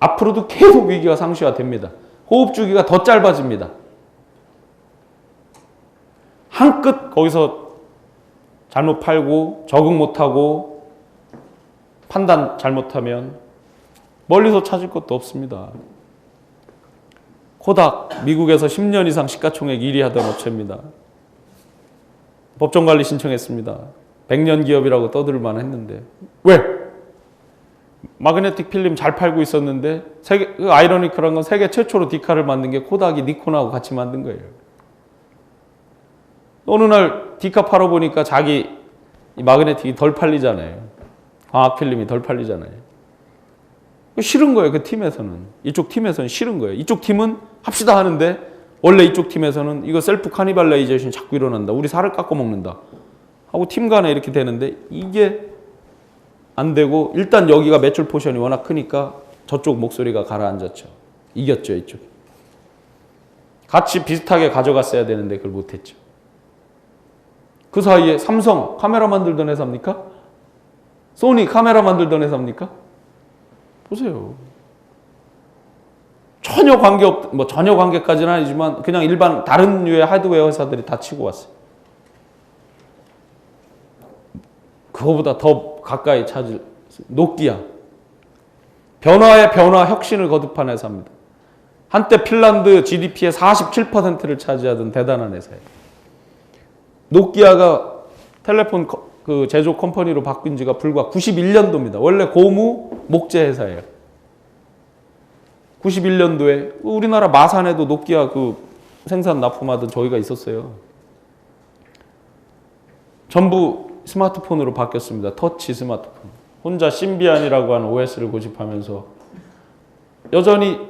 앞으로도 계속 위기가 상시화됩니다. 호흡 주기가 더 짧아집니다. 한끗 거기서 잘못 팔고 적응 못하고 판단 잘못하면 멀리서 찾을 것도 없습니다. 코닥, 미국에서 10년 이상 시가총액 1위 하던 업체입니다. 법정관리 신청했습니다. 100년 기업이라고 떠들만 했는데. 왜? 마그네틱 필름 잘 팔고 있었는데 아이러니컬한 건 세계 최초로 디카를 만든 게 코닥이 니콘하고 같이 만든 거예요. 어느 날 D카 팔아보니까 자기 이 마그네틱이 덜 팔리잖아요. 광학 필름이 덜 팔리잖아요. 싫은 거예요. 그 팀에서는. 이쪽 팀에서는 싫은 거예요. 이쪽 팀은 합시다 하는데 원래 이쪽 팀에서는 이거 셀프 카니발라이제이션 자꾸 일어난다. 우리 살을 깎아 먹는다. 하고 팀 간에 이렇게 되는데 이게 안 되고 일단 여기가 매출 포션이 워낙 크니까 저쪽 목소리가 가라앉았죠. 이겼죠, 이쪽. 같이 비슷하게 가져갔어야 되는데 그걸 못했죠. 그 사이에 삼성 카메라 만들던 회사입니까? 소니 카메라 만들던 회사입니까? 보세요. 전혀 전혀 관계까지는 아니지만 그냥 일반 다른 류의 하드웨어 회사들이 다 치고 왔어요. 그거보다 더 가까이 찾을 노키아. 변화의 변화 혁신을 거듭한 회사입니다. 한때 핀란드 GDP의 47%를 차지하던 대단한 회사예요. 노키아가 텔레폰 그 제조 컴퍼니로 바뀐 지가 불과 91년도입니다. 원래 고무 목재 회사예요. 91년도에 우리나라 마산에도 노키아 그 생산 납품하던 저희가 있었어요. 전부 스마트폰으로 바뀌었습니다. 터치 스마트폰. 혼자 심비안이라고 하는 OS를 고집하면서 여전히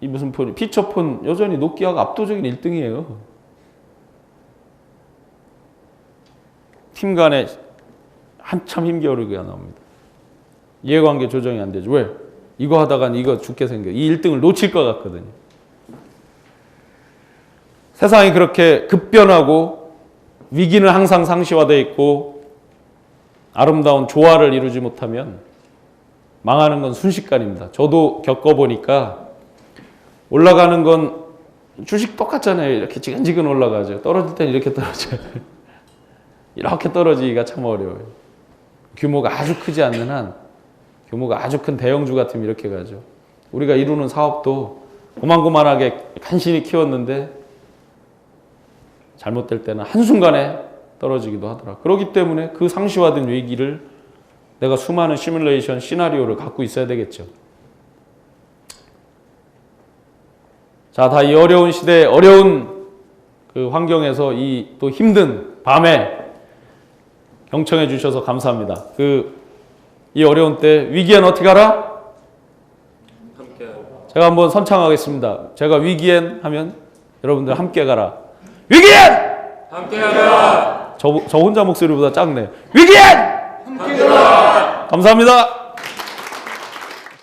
이 무슨 폰, 피처폰 여전히 노키아가 압도적인 1등이에요. 팀 간에 한참 힘겨루기가 나옵니다. 이해관계 조정이 안 되죠. 왜? 이거 하다간 이거 죽게 생겨. 이 1등을 놓칠 것 같거든요. 세상이 그렇게 급변하고 위기는 항상 상시화되어 있고 아름다운 조화를 이루지 못하면 망하는 건 순식간입니다. 저도 겪어보니까 올라가는 건 주식 똑같잖아요. 이렇게 지근지근 올라가죠. 떨어질 땐 이렇게 떨어져요. 이렇게 떨어지기가 참 어려워요. 규모가 아주 크지 않는 한, 규모가 아주 큰 대형주 같으면 이렇게 가죠. 우리가 이루는 사업도 고만고만하게 간신히 키웠는데 잘못될 때는 한순간에 떨어지기도 하더라. 그렇기 때문에 그 상시화된 위기를 내가 수많은 시뮬레이션 시나리오를 갖고 있어야 되겠죠. 자, 다 이 어려운 시대, 어려운 그 환경에서 이 또 힘든 밤에 경청해 주셔서 감사합니다. 이 어려운 때 위기엔 어떻게 하라? 함께 제가 한번 선창하겠습니다. 제가 위기엔 하면 여러분들 함께 가라. 위기엔! 함께 가라. 저 혼자 목소리보다 작네. 위기엔! 함께 가라. 감사합니다.